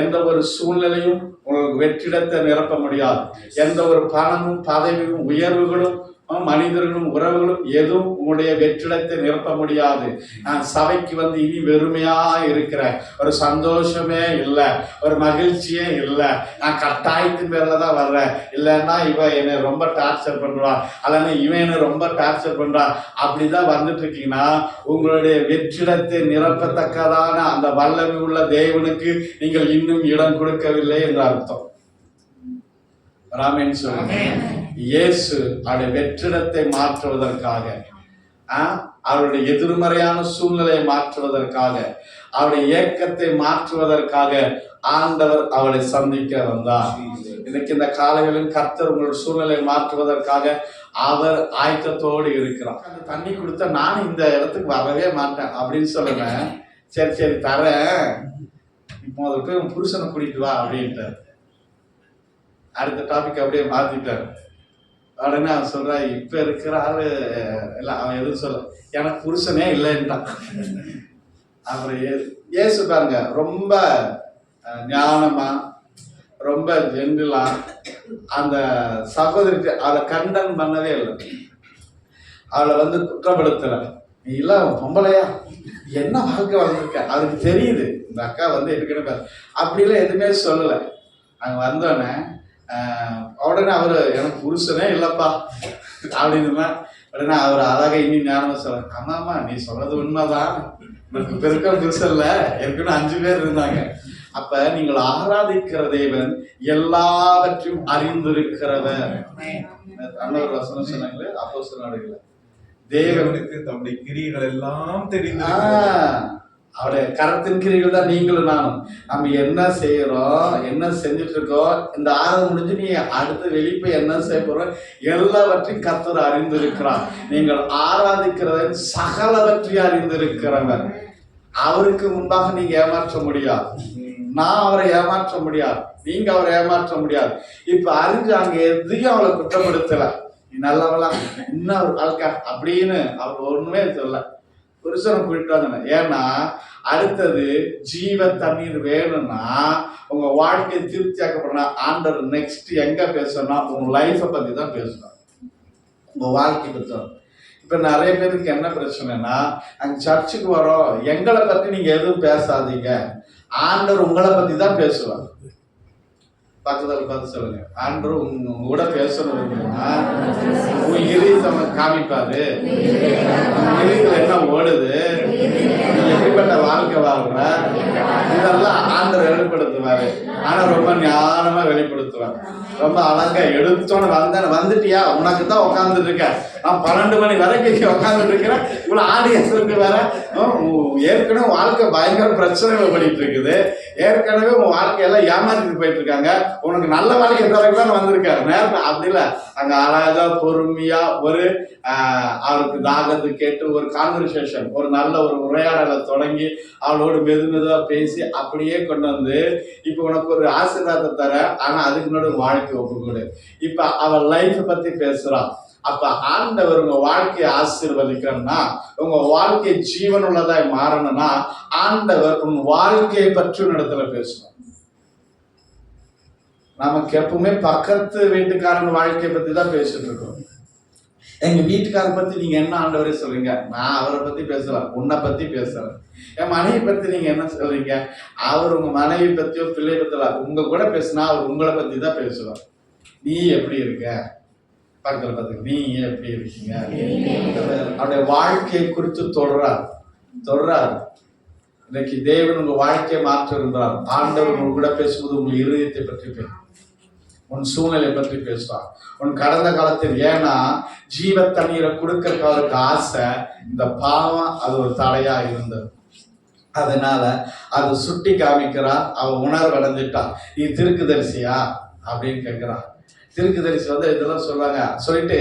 எந்த ஒரு சூழ்நிலையும் உங்களுக்கு வெற்றிடத்தை நிரப்ப முடியாது, எந்த ஒரு பணமும் பதவியும் உயர்வுகளும் மனிதர்களும் உறவுகளும் எதுவும் உங்களுடைய வெற்றிடத்தை நிரப்ப முடியாது. நான் சபைக்கு வந்து இனி வெறுமையா இருக்கிறேன், ஒரு சந்தோஷமே இல்லை, ஒரு மகிழ்ச்சியே இல்லை, நான் கட்டாயத்தின் பேர்ல தான் வர்றேன், இல்லைன்னா இவன் என்னை ரொம்ப டார்ச்சர் பண்றான், அல்லனா இவன் என்னை ரொம்ப டார்ச்சர் பண்றான், அப்படிதான் வந்துட்டு இருக்கீங்கன்னா உங்களுடைய வெற்றிடத்தை நிரப்பத்தக்கதான அந்த வல்லமை உள்ள தேவனுக்கு நீங்கள் இன்னும் இடம் கொடுக்கவில்லை என்று அர்த்தம். ராமேன் சொல்லுங்க. இயேசு அவருடைய வெற்றிடத்தை மாற்றுவதற்காக, அவருடைய எதிர்மறையான சூழ்நிலையை மாற்றுவதற்காக, அவருடைய ஏக்கத்தை மாற்றுவதற்காக ஆண்டவர் அவளை சந்திக்க வந்தார். இன்னைக்கு இந்த காலைகளில் கர்த்தர் உங்களுடைய சூழ்நிலையை மாற்றுவதற்காக அவர் ஆயத்தத்தோடு இருக்கிறார். அந்த தண்ணி கொடுத்தா நான் இந்த இடத்துக்கு வரவே மாட்டேன் அப்படின்னு சொல்லுவேன். சரி சரி தரேன், இப்போ அதை போய் உன் புருஷனை கூட்டிட்டு வா அப்படின்ட்டு அடுத்த டாபிக் அப்படியே மாத்திட்டாரு. உடனே அவன் சொல்றான், இப்ப இருக்கிற ஆளு இல்ல, அவன் எதுவும் சொல்ல, எனக்கு புருஷனே இல்லைன்றான். அப்புறம் இயேசு பாருங்க, ரொம்ப ஞானமா, ரொம்ப ஜென்டிலா அந்த சகோதரிக்கு அவளை கண்டன் பண்ணவே இல்லை, அவளை வந்து குற்றப்படுத்தல. நீ இல்ல பொம்பளையா, என்ன வாழ்க்கை வளர்ந்துருக்க, அதுக்கு தெரியுது இந்த அக்கா வந்து எடுக்கணும், அப்படிலாம் எதுவுமே சொல்லலை. அங்க வந்தோடனே உடனே அவரு எனக்கு புருஷனே இல்லப்பா அப்படின்னு உடனே அவர் அழகா இன்னும் ஞானமா சொல்ற, ஆமாமா நீ சொல்றது உண்மைதான், எனக்கு பெருக்க புருஷன் இல்ல, ஏற்கனவே 5 பேர் இருந்தாங்க. அப்ப நீங்கள் ஆராதிக்கிற தேவன் எல்லாவற்றையும் அறிந்திருக்கிறவர். அண்ணவர் வசனம் சொன்னாங்களே அப்போஸ்தலர்களே, தேவனுக்கு தம்முடைய கிரியைகள் எல்லாம் தெரியும். அவருடைய கரத்தின் கிரிகள் தான் நீங்களும் நானும். நம்ம என்ன செய்யறோம், என்ன செஞ்சுட்டு இருக்கோம், இந்த ஆராதனை முடிஞ்சு நீ அடுத்த வெளிப்பை என்ன செய்ய போறோம், எல்லாவற்றையும் கர்த்தர் அறிந்திருக்கிறார். நீங்கள் ஆராதிக்கிறத சகலவற்றையும் அறிந்திருக்கிறவர். அவருக்கு முன்பாக நீங்க ஏமாற்ற முடியாது, நான் அவரை ஏமாற்ற முடியாது, நீங்க அவரை ஏமாற்ற முடியாது. இப்ப அறிஞ்சு அங்க எதையும் அவளை குற்றப்படுத்தல, நீ நல்லவளா இன்னும் ஒரு வாழ்க்கை அப்படின்னு அவர் ஒண்ணுமே சொல்ல, புருஷனை கூட்டிட்டு வந்தாங்க. ஏன்னா அடுத்தது ஜீவ தண்ணீர் வேணும்னா, உங்க வாழ்க்கையை திருப்தியாக்கப்படனா ஆண்டவர் நெக்ஸ்ட் எங்க பேசணும்னா உங்க லைஃபை பத்தி தான் பேசணும், உங்க வாழ்க்கை பத்தி. இப்ப நிறைய பேருக்கு என்ன பிரச்சனைனா, அங்க சர்ச்சுக்கு வரோம், எங்களை பத்தி நீங்க எதுவும் பேசாதீங்க, ஆண்டவர் உங்களை பத்தி தான் பேசுவார். பக்கத்தில் பார்த்து சொல்லுங்க, ஆண்டவர் உங்க கூட பேசணும் உன் இதயத்தை காமிப்பாரு, இதயத்துல என்ன ஓடுது, நீ எப்படிப்பட்ட வாழ்க்கை வாழ்ற, இதெல்லாம் ஆண்டவர் வெளிப்படுத்துவாரு. ஆனா ரொம்ப ஞானமா வெளிப்படுத்துவார், ரொம்ப அழகா எடுத்தோன்னு வந்துட்டியா, உனக்கு தான் உட்காந்துட்டு இருக்க, நான் 12 மணி வரைக்கும் உட்காந்துட்டு இருக்கிறேன், இவ்வளவு ஆடியன்ஸ் வேற, ஏற்கனவே வாழ்க்கை பயங்கர பிரச்சனைகள் பண்ணிட்டு இருக்குது, ஏற்கனவே உன் வாழ்க்கையெல்லாம் ஏமாத்திட்டு போயிட்டு இருக்காங்க, உனக்கு நல்ல வாழ்க்கை தான் வந்திருக்காரு நேரம். அப்படி இல்லை, அங்க அழகா பொறுமையா ஒரு அவருக்கு தாகத்தை கேட்டு ஒரு கான்வர்சேஷன், ஒரு நல்ல ஒரு உரையாடலை தொடங்கி அவளோடு மெதுவா பேசி அப்படியே கொண்டு வந்து இப்ப உனக்கு ஒரு ஆசீர்வாதத்தை தர, ஆனா அதுக்கு முன்னாடி வாழ்க்கை ஒப்புக்கூடு. இப்ப அவள் லைஃப் பத்தி பேசுறான். அப்ப ஆண்டவர் உங்க வாழ்க்கையை ஆசீர்வதிக்கணும்னா, உங்க வாழ்க்கை ஜீவன் உள்ளதாய் மாறணும்னா, ஆண்டவர் உங்க வாழ்க்கையை பற்றி இடத்துல பேசணும். நமக்கு எப்பவுமே பக்கத்து வீட்டுக்காரங்க வாழ்க்கையை பத்தி தான் பேசிட்டு இருக்கோம். எங்க வீட்டுக்காரரை பத்தி நீங்க என்ன ஆண்டவரே சொல்றீங்க, நான் அவரை பத்தி பேசலாம், உன்னை பத்தி பேசுறேன். என் மனைவி பத்தி நீங்க என்ன சொல்றீங்க, அவர் உங்க மனைவி பத்தியோ பிள்ளை பத்தியோ உங்க கூட பேசினா அவர் உங்களை பத்தி தான் பேசுவார். நீ எப்படி இருக்க, பக்கத்துல பார்த்து நீ எப்படி இருக்கீங்க, அவருடைய வாழ்க்கையை குறித்து தொடரார். இன்னைக்கு தேவன் உங்க வாழ்க்கையை மாற்ற இருந்தார். ஆண்டவர் உங்க கூட பேசும்போது உங்க இருதயத்தை பற்றி பேசும், உன் சூழ்நிலை பற்றி பேசுவார், உன் கடந்த காலத்தில். ஏன்னா ஜீவ தண்ணீரை கொடுக்கறதுக்கு ஆசை, இந்த பாவம் அது ஒரு தடையா இருந்தது. அதனால அது சுட்டி காமிக்கிறார். அவ உணர்வு அடைஞ்சிட்டா, நீ திருக்குதரிசியா அப்படின்னு கேட்கிறான். திருக்குதரிசி வந்து இதெல்லாம் சொல்லுவாங்க. சொல்லிட்டு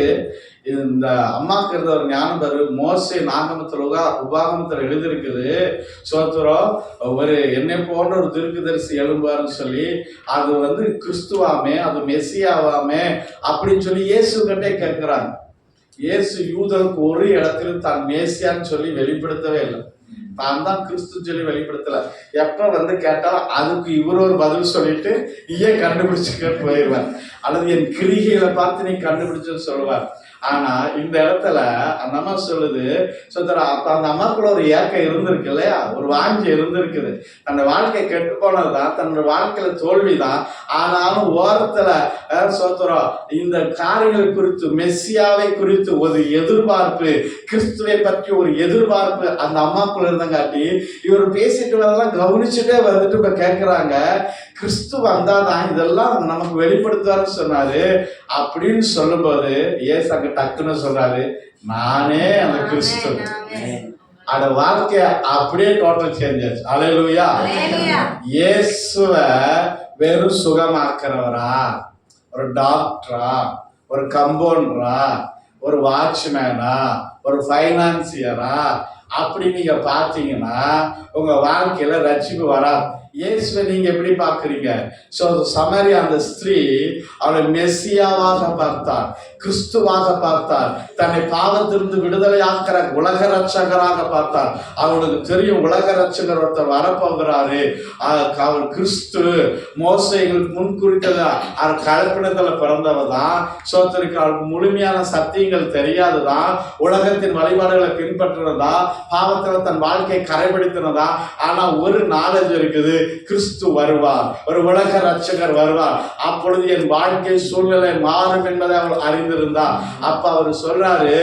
இந்த அம்மாக்கு இருந்த ஒரு ஞானம் பாரு, மோசே நாகமத்தில் உபாகமத்தில் எழுதியிருக்குது, சோத்திரம் ஒரு என்னை போன்ற ஒரு திருக்குதரிசி எழும்புவார்னு சொல்லி, அது வந்து கிறிஸ்துவாமே, அது மெசியாவாமே அப்படின்னு சொல்லி இயேசு கிட்டே கேட்கிறாங்க. இயேசு யூதருக்கு ஒரு இடத்திலும் தான் மேசியான்னு சொல்லி வெளிப்படுத்தவே இல்லை, தான் தான் கிறிஸ்து சொல்லி வெளிப்படுத்தல. எப்ப வந்து கேட்டாலும் அதுக்கு இவர் ஒரு பதில் சொல்லிட்டு நீயே கண்டுபிடிச்சுக்க போயிடுவார், அல்லது என் கிரிகைகளை பார்த்து நீ கண்டுபிடிச்சுன்னு சொல்லுவார். ஆனா இந்த இடத்துல அந்த அம்மா சொல்லுது, அப்ப அந்த அம்மாக்குள்ள ஒரு ஏக்கம் இருந்திருக்கு இல்லையா, ஒரு வாஞ்சி இருந்திருக்குது. தன்னோட வாழ்க்கை கெட்டு போனதுதான், தன்னோட வாழ்க்கையில தோல்விதான். ஆனாலும் ஓரத்துல சோத்திரம் இந்த காரியங்கள் குறித்து, மெஸ்ஸியாவை குறித்து ஒரு எதிர்பார்ப்பு, கிறிஸ்துவை பற்றி ஒரு எதிர்பார்ப்பு அந்த அம்மாக்குள்ள இருந்தங்காட்டி இவர் பேசிட்டு வரதெல்லாம் கவனிச்சுட்டே வந்துட்டு இப்ப கேட்கிறாங்க, கிறிஸ்து வந்தாதான் இதெல்லாம் நமக்கு வெளிப்படுத்துவாருன்னு சொன்னாரு. அப்படின்னு சொல்லும்போது ஏசு அங்க டக்குன்னு சொல்றாரு, நானே அந்த கிறிஸ்து. அந்த வாழ்க்கைய அப்படியே டோட்டல் சேஞ்ச் ஆச்சு. அல்லேலூயா. இயேசுவ வெறும் சுகமாக்குறவரா, ஒரு டாக்டரா, ஒரு கம்பவுண்டரா, ஒரு வாட்ச்மேனா, ஒரு ஃபைனான்சியரா அப்படி நீங்க பாத்தீங்கன்னா உங்க வாழ்க்கையில ரட்சிப்பு வராது. இயேசுவை நீங்க எப்படி பாக்குறீங்க? சமாரியா அந்த ஸ்திரீ அவளை மெஸ்ஸியாவாக பார்த்தார், கிறிஸ்துவாக பார்த்தார், தன்னை பாவத்திலிருந்து விடுதலையாக்கிற உலக ரட்சகராக பார்த்தார். அவளுக்கு தெரியும் உலக ரட்சகர் ஒருத்தர் வரப்போகிறாரு, அவள் கிறிஸ்து மோசைகளுக்கு முன் குறித்ததா அவர் கலப்பினத்துல பிறந்தவதான். சோத்தருக்கு அவளுக்கு முழுமையான சத்தியங்கள் தெரியாதுதான், உலகத்தின் வழிபாடுகளை பின்பற்றுறதா, பாவத்துல தன் வாழ்க்கையை கரைபிடித்தினதா. ஆனா ஒரு நாலேஜ் இருக்குது, கிறிஸ்து வருவார், ஒரு உலக ரட்சகர் வருவார், அப்பொழுது என் வாழ்க்கை சூழ்நிலை மாறும் என்பதை அவள் அறிந்திருந்தார். அப்ப அவர் சொல்றாரு,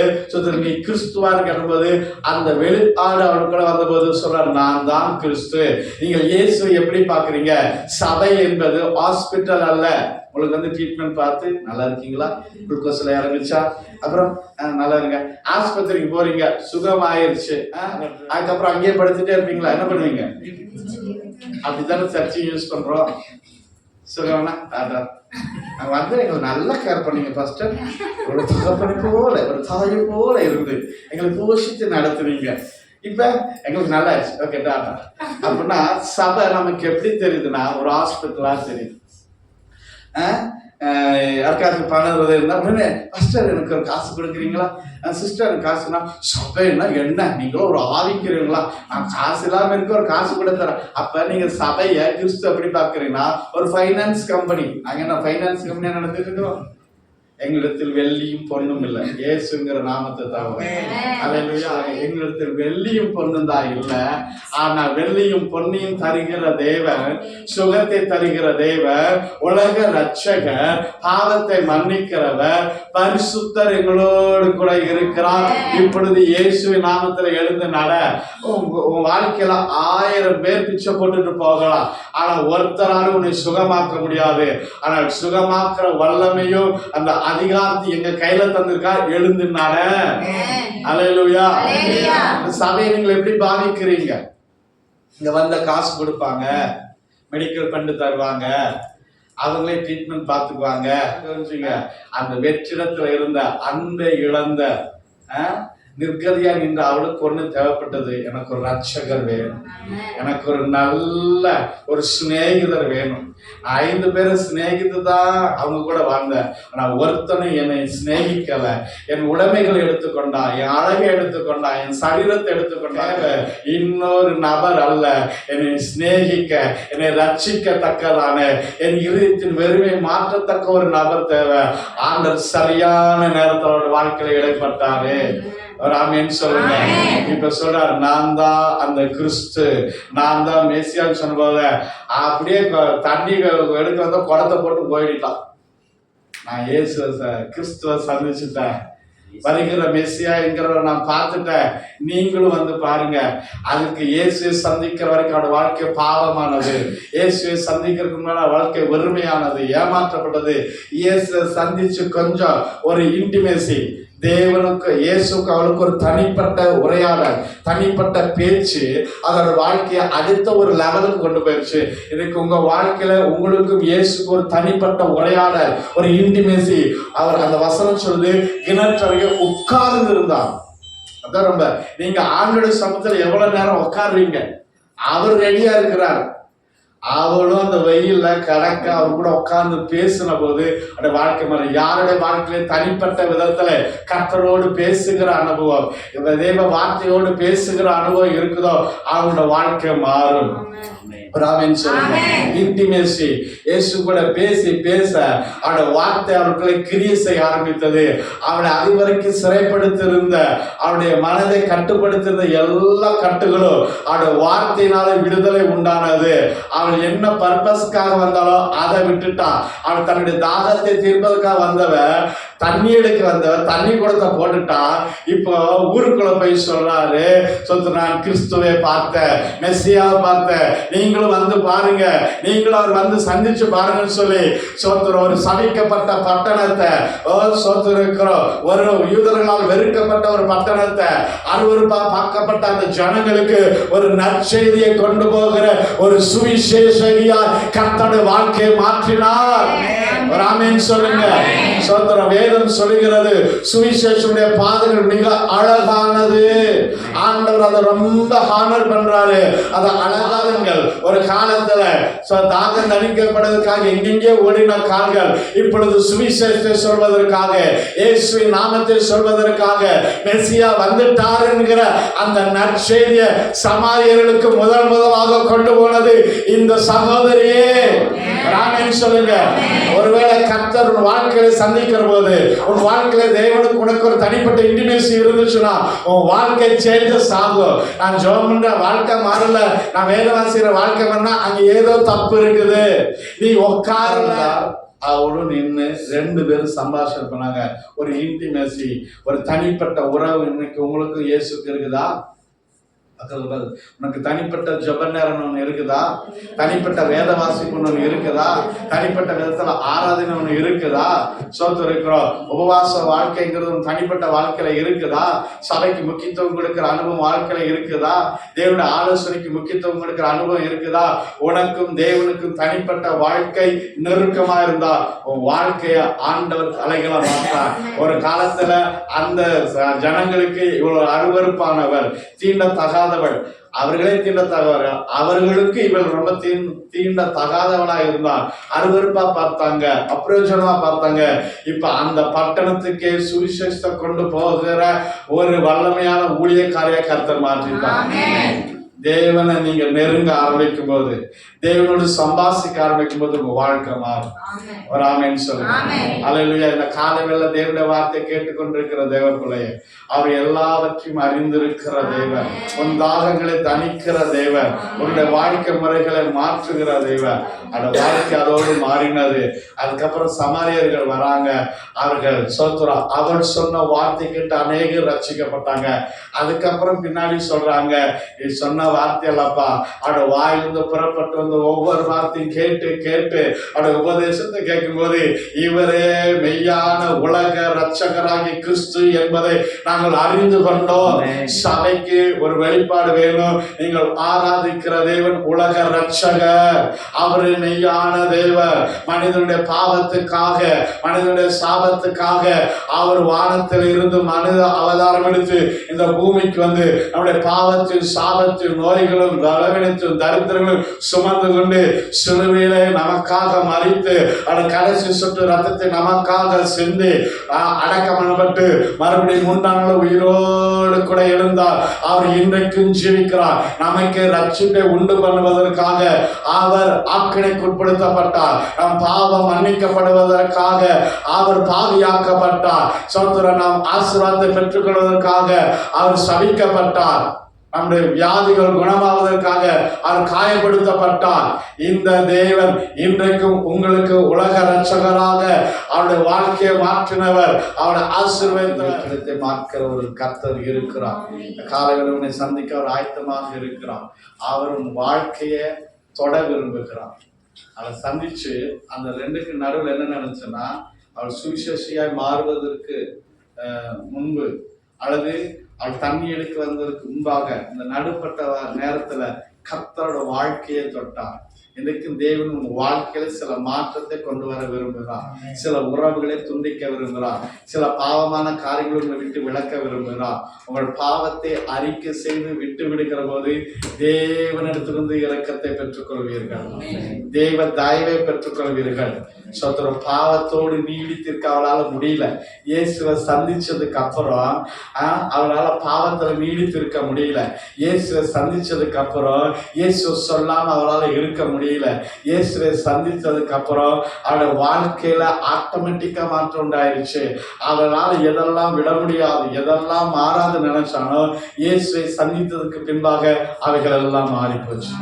நீ கிறிஸ்துவா இருக்கும்போது அந்த வெளிப்பாடு அவளுக்குள்ள வந்தபோது சொல்றாரு, நான் தான் கிறிஸ்து. நீங்கள் இயேசுவை எப்படி பாக்குறீங்க? சபை என்பது ஹாஸ்பிட்டல் அல்ல. உங்களுக்கு ட்ரீட்மெண்ட் பார்த்து நல்லா இருக்கீங்களா, குளுக்கோஸ்ல இறங்குச்சா, அப்புறம் நல்லா இருங்க. ஆஸ்பத்திரிக்கு போறீங்க, சுகம் ஆயிருச்சு, அதுக்கப்புறம் அங்கேயே படுத்துட்டே இருப்பீங்களா? என்ன பண்ணுவீங்க? அப்படித்தானே சர்ச்சையும் யூஸ் பண்றோம். சுகம்னா எங்களுக்கு நல்லா கேர் பண்ணீங்க ஃபர்ஸ்ட், ஒரு தகப்பனை போல, ஒரு தாயை போல இருந்து எங்களை போஷித்து நடத்துவீங்க. இப்ப எங்களுக்கு நல்லா ஆச்சு, ஓகே டாடா. அப்படின்னா சபை நமக்கு எப்படி தெரியுதுன்னா ஒரு ஹாஸ்பிட்டலா தெரியுது. யாருக்காச்சும் பணம் இருந்தா உடனே பாஸ்டர் எனக்கு ஒரு காசு கொடுக்குறீங்களா, சிஸ்டர் எனக்கு காசுனா, சபைன்னா என்ன நீங்களும் ஒரு ஆவிக்கிறீங்களா, நான் காசு இல்லாம இருக்க ஒரு காசு கூட தரேன். அப்ப நீங்க சபையை கிறிஸ்து எப்படி பாக்குறீங்கன்னா ஒரு ஃபைனான்ஸ் கம்பெனி. நாங்க என்ன ஃபைனான்ஸ் கம்பெனியா நடத்திட்டு இருக்கிறோம்? எங்களிடத்தில் வெள்ளியும் பொண்ணும் இல்லை, இயேசுங்கிற நாமத்தை தவிர. அல்லேலூயா. எங்களிடத்தில் வெள்ளியும் பொண்ணும் தான் இல்லை, ஆனா வெள்ளியும் பொன்னையும் தருகிற தேவன், சுகத்தை தருகிற தேவன், உலக ரட்சகர், பாவத்தை மன்னிக்கிறவர், பரிசுத்தர் எங்களோடு கூட இருக்கிறார். இப்பொழுது இயேசுவின் நாமத்துல எழுந்து நட. உன் வாழ்க்கையில 1000 பேர் பிச்சை போட்டுட்டு போகலாம், ஆனா ஒருத்தராலும் உன்னை சுகமாக்க முடியாது. ஆனால் சுகமாக்குற வல்லமையும் அந்த அதிகாரத்தை எங்க கையில தந்திருக்கா. எழுந்து நட. அல்லேலூயா. சபையை நீங்கள் எப்படி பாதிக்கிறீங்க? இங்க வந்த காசு கொடுப்பாங்க, மெடிக்கல் ஃபண்ட் தருவாங்க, அவங்களே ட்ரீட்மெண்ட் பார்த்துக்குவாங்க. அந்த வெற்றிடத்துல இருந்த அன்பை இழந்த நிர்கதியா நின்று அவளுக்கு ஒண்ணு தேவைப்பட்டது, எனக்கு ஒரு ரட்சகர் வேணும், எனக்கு ஒரு நல்ல ஒரு சிநேகிதர் வேணும். 5 பேரை சிநேகித்து தான் அவங்க கூட வாழ்ந்தேன், ஆனா ஒருத்தனும் என்னை சிநேகிக்கல. என் உடைமைகளை எடுத்துக்கொண்டா, என் அழகை எடுத்துக்கொண்டா, என் சரீரத்தை எடுத்துக்கொண்டா. இன்னொரு நபர் அல்ல என்னை சிநேகிக்க, என்னை ரட்சிக்கத்தக்கதான, என் இருதயத்தின் வெறுமை மாற்றத்தக்க ஒரு நபர் தேவை. ஆண்டவர் சரியான நேரத்தோட வாழ்க்கையில இடைப்பட்டாரு. ஆமென் சொல்லுங்க. இப்ப சொல்றாரு, நான் தான் அந்த கிறிஸ்து, நான் தான் மெசியான்னு சொன்னபோது அப்படியே தண்ணி எடுக்க வந்தா குடத்தை போட்டு போயிட்டான். நான் இயேசு கிறிஸ்துவ சந்திச்சுட்டேன், வருகிற மெசியா என்கிறவரை நான் பார்த்துட்டேன். நீங்களும் வந்து பாருங்க. அதுக்கு இயேசுவை சந்திக்கிற வரைக்கும் அவட வாழ்க்கை பாவமானது, இயேசுவை சந்திக்கிறதுக்கு முன்னாடி வாழ்க்கை வெறுமையானது, ஏமாற்றப்பட்டது. இயேசுவை சந்திச்சு கொஞ்சம் ஒரு இன்டிமேசி, தேவனுக்கு இயேசுக்கு அவளுக்கு ஒரு தனிப்பட்ட உரையாடல், தனிப்பட்ட பேச்சு, அதோட வாழ்க்கையை அடுத்த ஒரு லெவலுக்கு கொண்டு போயிடுச்சு. இன்னைக்கு உங்க வாழ்க்கையில உங்களுக்கும் இயேசுக்கு ஒரு தனிப்பட்ட உரையாடல், ஒரு இன்டிமேசி. அவர் அந்த வசனம் சொல்லுது, கிணற்றறைய உட்கார்ந்து இருந்தார். அதான் ரொம்ப, நீங்க ஆண்டோட சமூகத்துல எவ்வளவு நேரம் உட்காருவீங்க? அவர் ரெடியா இருக்கிறார். அவளும் அந்த வெயில்ல கடக்க அவர் கூட உட்கார்ந்து பேசின போது அந்த வாழ்க்கை மாறும். யாருடைய வாழ்க்கையில தனிப்பட்ட விதத்துல கர்த்தரோடு பேசுகிற அனுபவம், தேவ வார்த்தையோடு பேசுகிற அனுபவம் இருக்குதோ அவங்களோட வாழ்க்கை மாறும். இன்டிமேசி. இயேசு கூட பேசி பேச அவருடைய வார்த்தை அவர்களை கிரியை செய்ய ஆரம்பித்தது. அவனை அதுவரைக்கும் சிறைப்படுத்திருந்த அவருடைய மனதை கட்டுப்படுத்திருந்த எல்லா கட்டுகளும் அவருடைய வார்த்தையினால விடுதலை உண்டானது. அவன் என்ன பர்பஸ்க்காக வந்தாலோ அதை விட்டுட்டான். அவன் தன்னுடைய தாகத்தை தீர்ப்பதற்காக வந்தவன், தண்ணி எடுக்க வந்தவன் தண்ணி குடத்தை போட்டுட்டான். இப்போ ஊருக்குள்ள போய் சொல்றாரு, நான் கிறிஸ்துவை பார்த்தேன், மெஸ்ஸியாவை பார்த்தேன், நீங்களும் வந்து பாருங்க, நீங்களும் அவர் வந்து சந்திச்சு பாருங்கன்னு சொல்லி சோத்திரம் ஒரு சபிக்கப்பட்ட பட்டணத்தை இருக்கிறோம், ஒரு யூதர்களால் வெறுக்கப்பட்ட ஒரு பட்டணத்தை, அருவருப்பா பார்க்கப்பட்ட அந்த ஜனங்களுக்கு ஒரு நற்செய்தியை கொண்டு போகிற ஒரு சுவிசேஷகியா கர்த்தருடைய வாழ்க்கையை மாற்றினார். ஆமென் சொல்லுங்க. சோத்திரம். வேதம் சொல்லுகிறது சுவிசேஷனுடைய பாதைகள் மிக அழகானது. ஆண்டவர் அதை ரொம்ப ஹானர் பண்றாரு. அதை அழகாதுங்கள். ஒரு காலத்துல தாகம் தணிக்கப்படுவதற்காக எங்கெங்கே ஓடின கால்கள் இப்பொழுது சுவிசேஷத்தை சொல்வதற்காக, இயேசுவின் நாமத்தை சொல்வதற்காக, மெசியா வந்துட்டார் என்கிற அந்த நற்செய்திய சமாரியர்களுக்கு முதலாக கொண்டு போனது இந்த சகோதரியே. ஆமென் சொல்லுங்க. ஒருவேளை கர்த்தர் உன் வாழ்க்கையில சந்திக்கிற போது, உன் வாழ்க்கையில தேவனுக்கு உனக்கு ஒரு தனிப்பட்ட இன்டிமேசி இருந்துச்சுன்னா உன் வாழ்க்கை சேஞ்சஸ் ஆகும். நான் ஜெபம் பண்ற வாழ்க்கை மாறல, நான் வேலை வாசிக்கிற வாழ்க்கை பண்ணா அங்க ஏதோ தப்பு இருக்குது. நீ உட்கார்ல அவரு நின்று ரெண்டு பேரும் சம்பாஷணை பண்ணாங்க. ஒரு இன்டிமேசி, ஒரு தனிப்பட்ட உறவு இன்னைக்கு உங்களுக்கு இயேசுக்கு இருக்குதா? உனக்கு தனிப்பட்ட ஜெப நேரம் ஒன்று இருக்குதா? தனிப்பட்ட வேத வாசிப்பு ஒன்று இருக்குதா? தனிப்பட்ட விதத்துல ஆராதனை ஒன்று இருக்குதா? சோத்து இருக்கிறோம். உபவாச வாழ்க்கைங்கிறது தனிப்பட்ட வாழ்க்கையில இருக்குதா? சபைக்கு முக்கியத்துவம் கொடுக்கிற அனுபவம் வாழ்க்கையில இருக்குதா? தேவனுடைய ஆலோசனைக்கு முக்கியத்துவம் கொடுக்கிற அனுபவம் இருக்குதா? உனக்கும் தேவனுக்கும் தனிப்பட்ட வாழ்க்கை நெருக்கமா இருந்தா உன் வாழ்க்கைய ஆண்டவர் தலைகளை மாற்றார். ஒரு காலத்துல அந்த ஜனங்களுக்கு இவ்வளவு அருவருப்பானவர், தீண்டத்தகாதவள், அவர்களே தீண்டத்தகாதவர்கள், அவர்களுக்கு இவள் ரொம்ப தீண்ட தகாதவளா இருந்தான். அருவருப்பா பார்த்தாங்க, அப்பிரயோஜனமா பார்த்தாங்க. இப்ப அந்த பட்டணத்துக்கே சுவிசேஷத்தை கொண்டு போகிற ஒரு வல்லமையான ஊழியக்காரிய கர்த்தர் மாற்றிட்டான். தேவனை நீங்க நெருங்க ஆரம்பிக்கும் போது, தேவனோடு சம்பாசிக்க ஆரம்பிக்கும் போது உங்க வாழ்க்கை மாறும். ஒரு ஆமென் சொல்லுங்க. அல்லேலூயா. இந்த காலையில தேவனுடைய வார்த்தை கேட்டுக்கொண்டிருக்கிற தேவ பிள்ளையே, அவர் எல்லாவற்றையும் அறிந்திருக்கிற தேவன், உன் தாகங்களை தணிக்கிற தேவன், உன்னுடைய வாழ்க்கை முறைகளை மாற்றுகிற தேவன். அந்த வாழ்க்கை அதோடு மாறினது. அதுக்கப்புறம் சமாரியர்கள் வராங்க. அவர்கள் சோத்ரா அவள் சொன்ன வார்த்தை கேட்டு அநேகர் ரட்சிக்கப்பட்டாங்க. அதுக்கப்புறம் பின்னாடி சொல்றாங்க, சொன்ன வார்த்தையல்லப்பா, அவட வாயிலிருந்து புறப்பட்டு வந்த ஒவ்வொரு வார்த்தையும் கேட்டு கேட்டு அவட உபதேசத்தை கேட்கும் போது, இவரே மெய்யான உலக ரட்சகராகி கிறிஸ்து என்பதை நாங்கள் அறிந்து கொண்டோம். சபைக்கு ஒரு வெளிப்பாடு வேணும். நீங்கள் ஆராதிக்கிற தேவன் உலக ரட்சகர், அவரு மெய்யான தேவன். மனிதனுடைய பாவத்துக்காக, மனிதனுடைய சாபத்துக்காக அவர் வானத்தில் இருந்து மனித அவதாரம் எடுத்து இந்த பூமிக்கு வந்து நம்முடைய பாவத்தின் சாபத்தின் நோய்களும் பலவீனத்தின் தரித்திரங்களும் சுமந்து கொண்டு சிலுவையிலே நமக்காக மரித்து அந்த கடைசி சொட்டு ரத்தத்தை நமக்காக சிந்தி அடக்கம் பண்ணப்பட்டு மறுபடியும் 3ஆம் நாள் உயிரோடு கூட எழுந்தார். அவர் இன்றைக்கும் ஜீவிக்கிறார். நமக்கு ரட்சிப்பை உண்டு பண்ணுவதற்காக அவர் ஆக்கினைக்குட்படுத்தப்பட்டார். நம் பாவம் மன்னிக்கப்படுவதற்காக அவர் பாவியாக்கப்பட்டார். சோத்திரம். நாம் ஆசீர்வாதத்தை பெற்றுக்கொள்வதற்காக அவர் சபிக்கப்பட்டார். நம்முடைய வியாதிகள் குணமாவதற்காக அவர் காயப்படுத்தப்பட்டார். இந்த தேவன் இன்றைக்கும் உங்களுக்கு உலக ரட்சகராக அவருடைய வாழ்க்கையை மாற்றினவர், அவருடைய ஆசீர்வாதத்தை மாற்ற ஒரு கர்த்தர் இருக்கிறார். காலைகளை சந்திக்க அவர் ஆயத்தமாக இருக்கிறார். அவரும் வாழ்க்கையை தொட விரும்புகிறார். அதை சந்திச்சு அந்த ரெண்டுக்கு நடுவில் என்ன நினைச்சுன்னா, அவர் சுவிசேஷியாய் மாறுவதற்கு முன்பு அல்லது அவர் தண்ணி எடுக்க வந்ததற்கு முன்பாக இந்த நடுப்பட்ட நேரத்துல கர்த்தரோட வாழ்க்கையை தொட்டார். இன்றைக்கும் தேவன் உங்க வாழ்க்கையில சில மாற்றத்தை கொண்டு வர விரும்புகிறார். சில உறவுகளை துண்டிக்க விரும்புகிறார். சில பாவமான காரியங்களை உங்களை விட்டு விளக்க விரும்புகிறார். உங்கள் பாவத்தை அறிக்கை செய்து விட்டு விடுகிற போது தேவனிடத்திலிருந்து இரக்கத்தை பெற்றுக்கொள்வீர்கள், தேவ தயவை பெற்றுக்கொள்வீர்கள். சோத்திரம். பாவத்தோடு நீடித்திருக்க அவளால முடியல. இயேசுவை சந்திச்சதுக்கு அப்புறம் அவளால பாவத்துல நீடித்திருக்க முடியல. இயேசுவை சந்திச்சதுக்கு அப்புறம் இயேசு சொல்லாம அவளால இருக்க முடியல. இயேசுவை சந்திச்சதுக்கு அப்புறம் அவளோட வாழ்க்கையில ஆட்டோமேட்டிக்கா மாற்றம் உண்டாயிருச்சு. அவளால எதெல்லாம் விட முடியாது, எதெல்லாம் மாறாது நினைச்சானோ இயேசுவை சந்தித்ததுக்கு பின்பாக அவைகள் எல்லாம் மாறி போச்சு.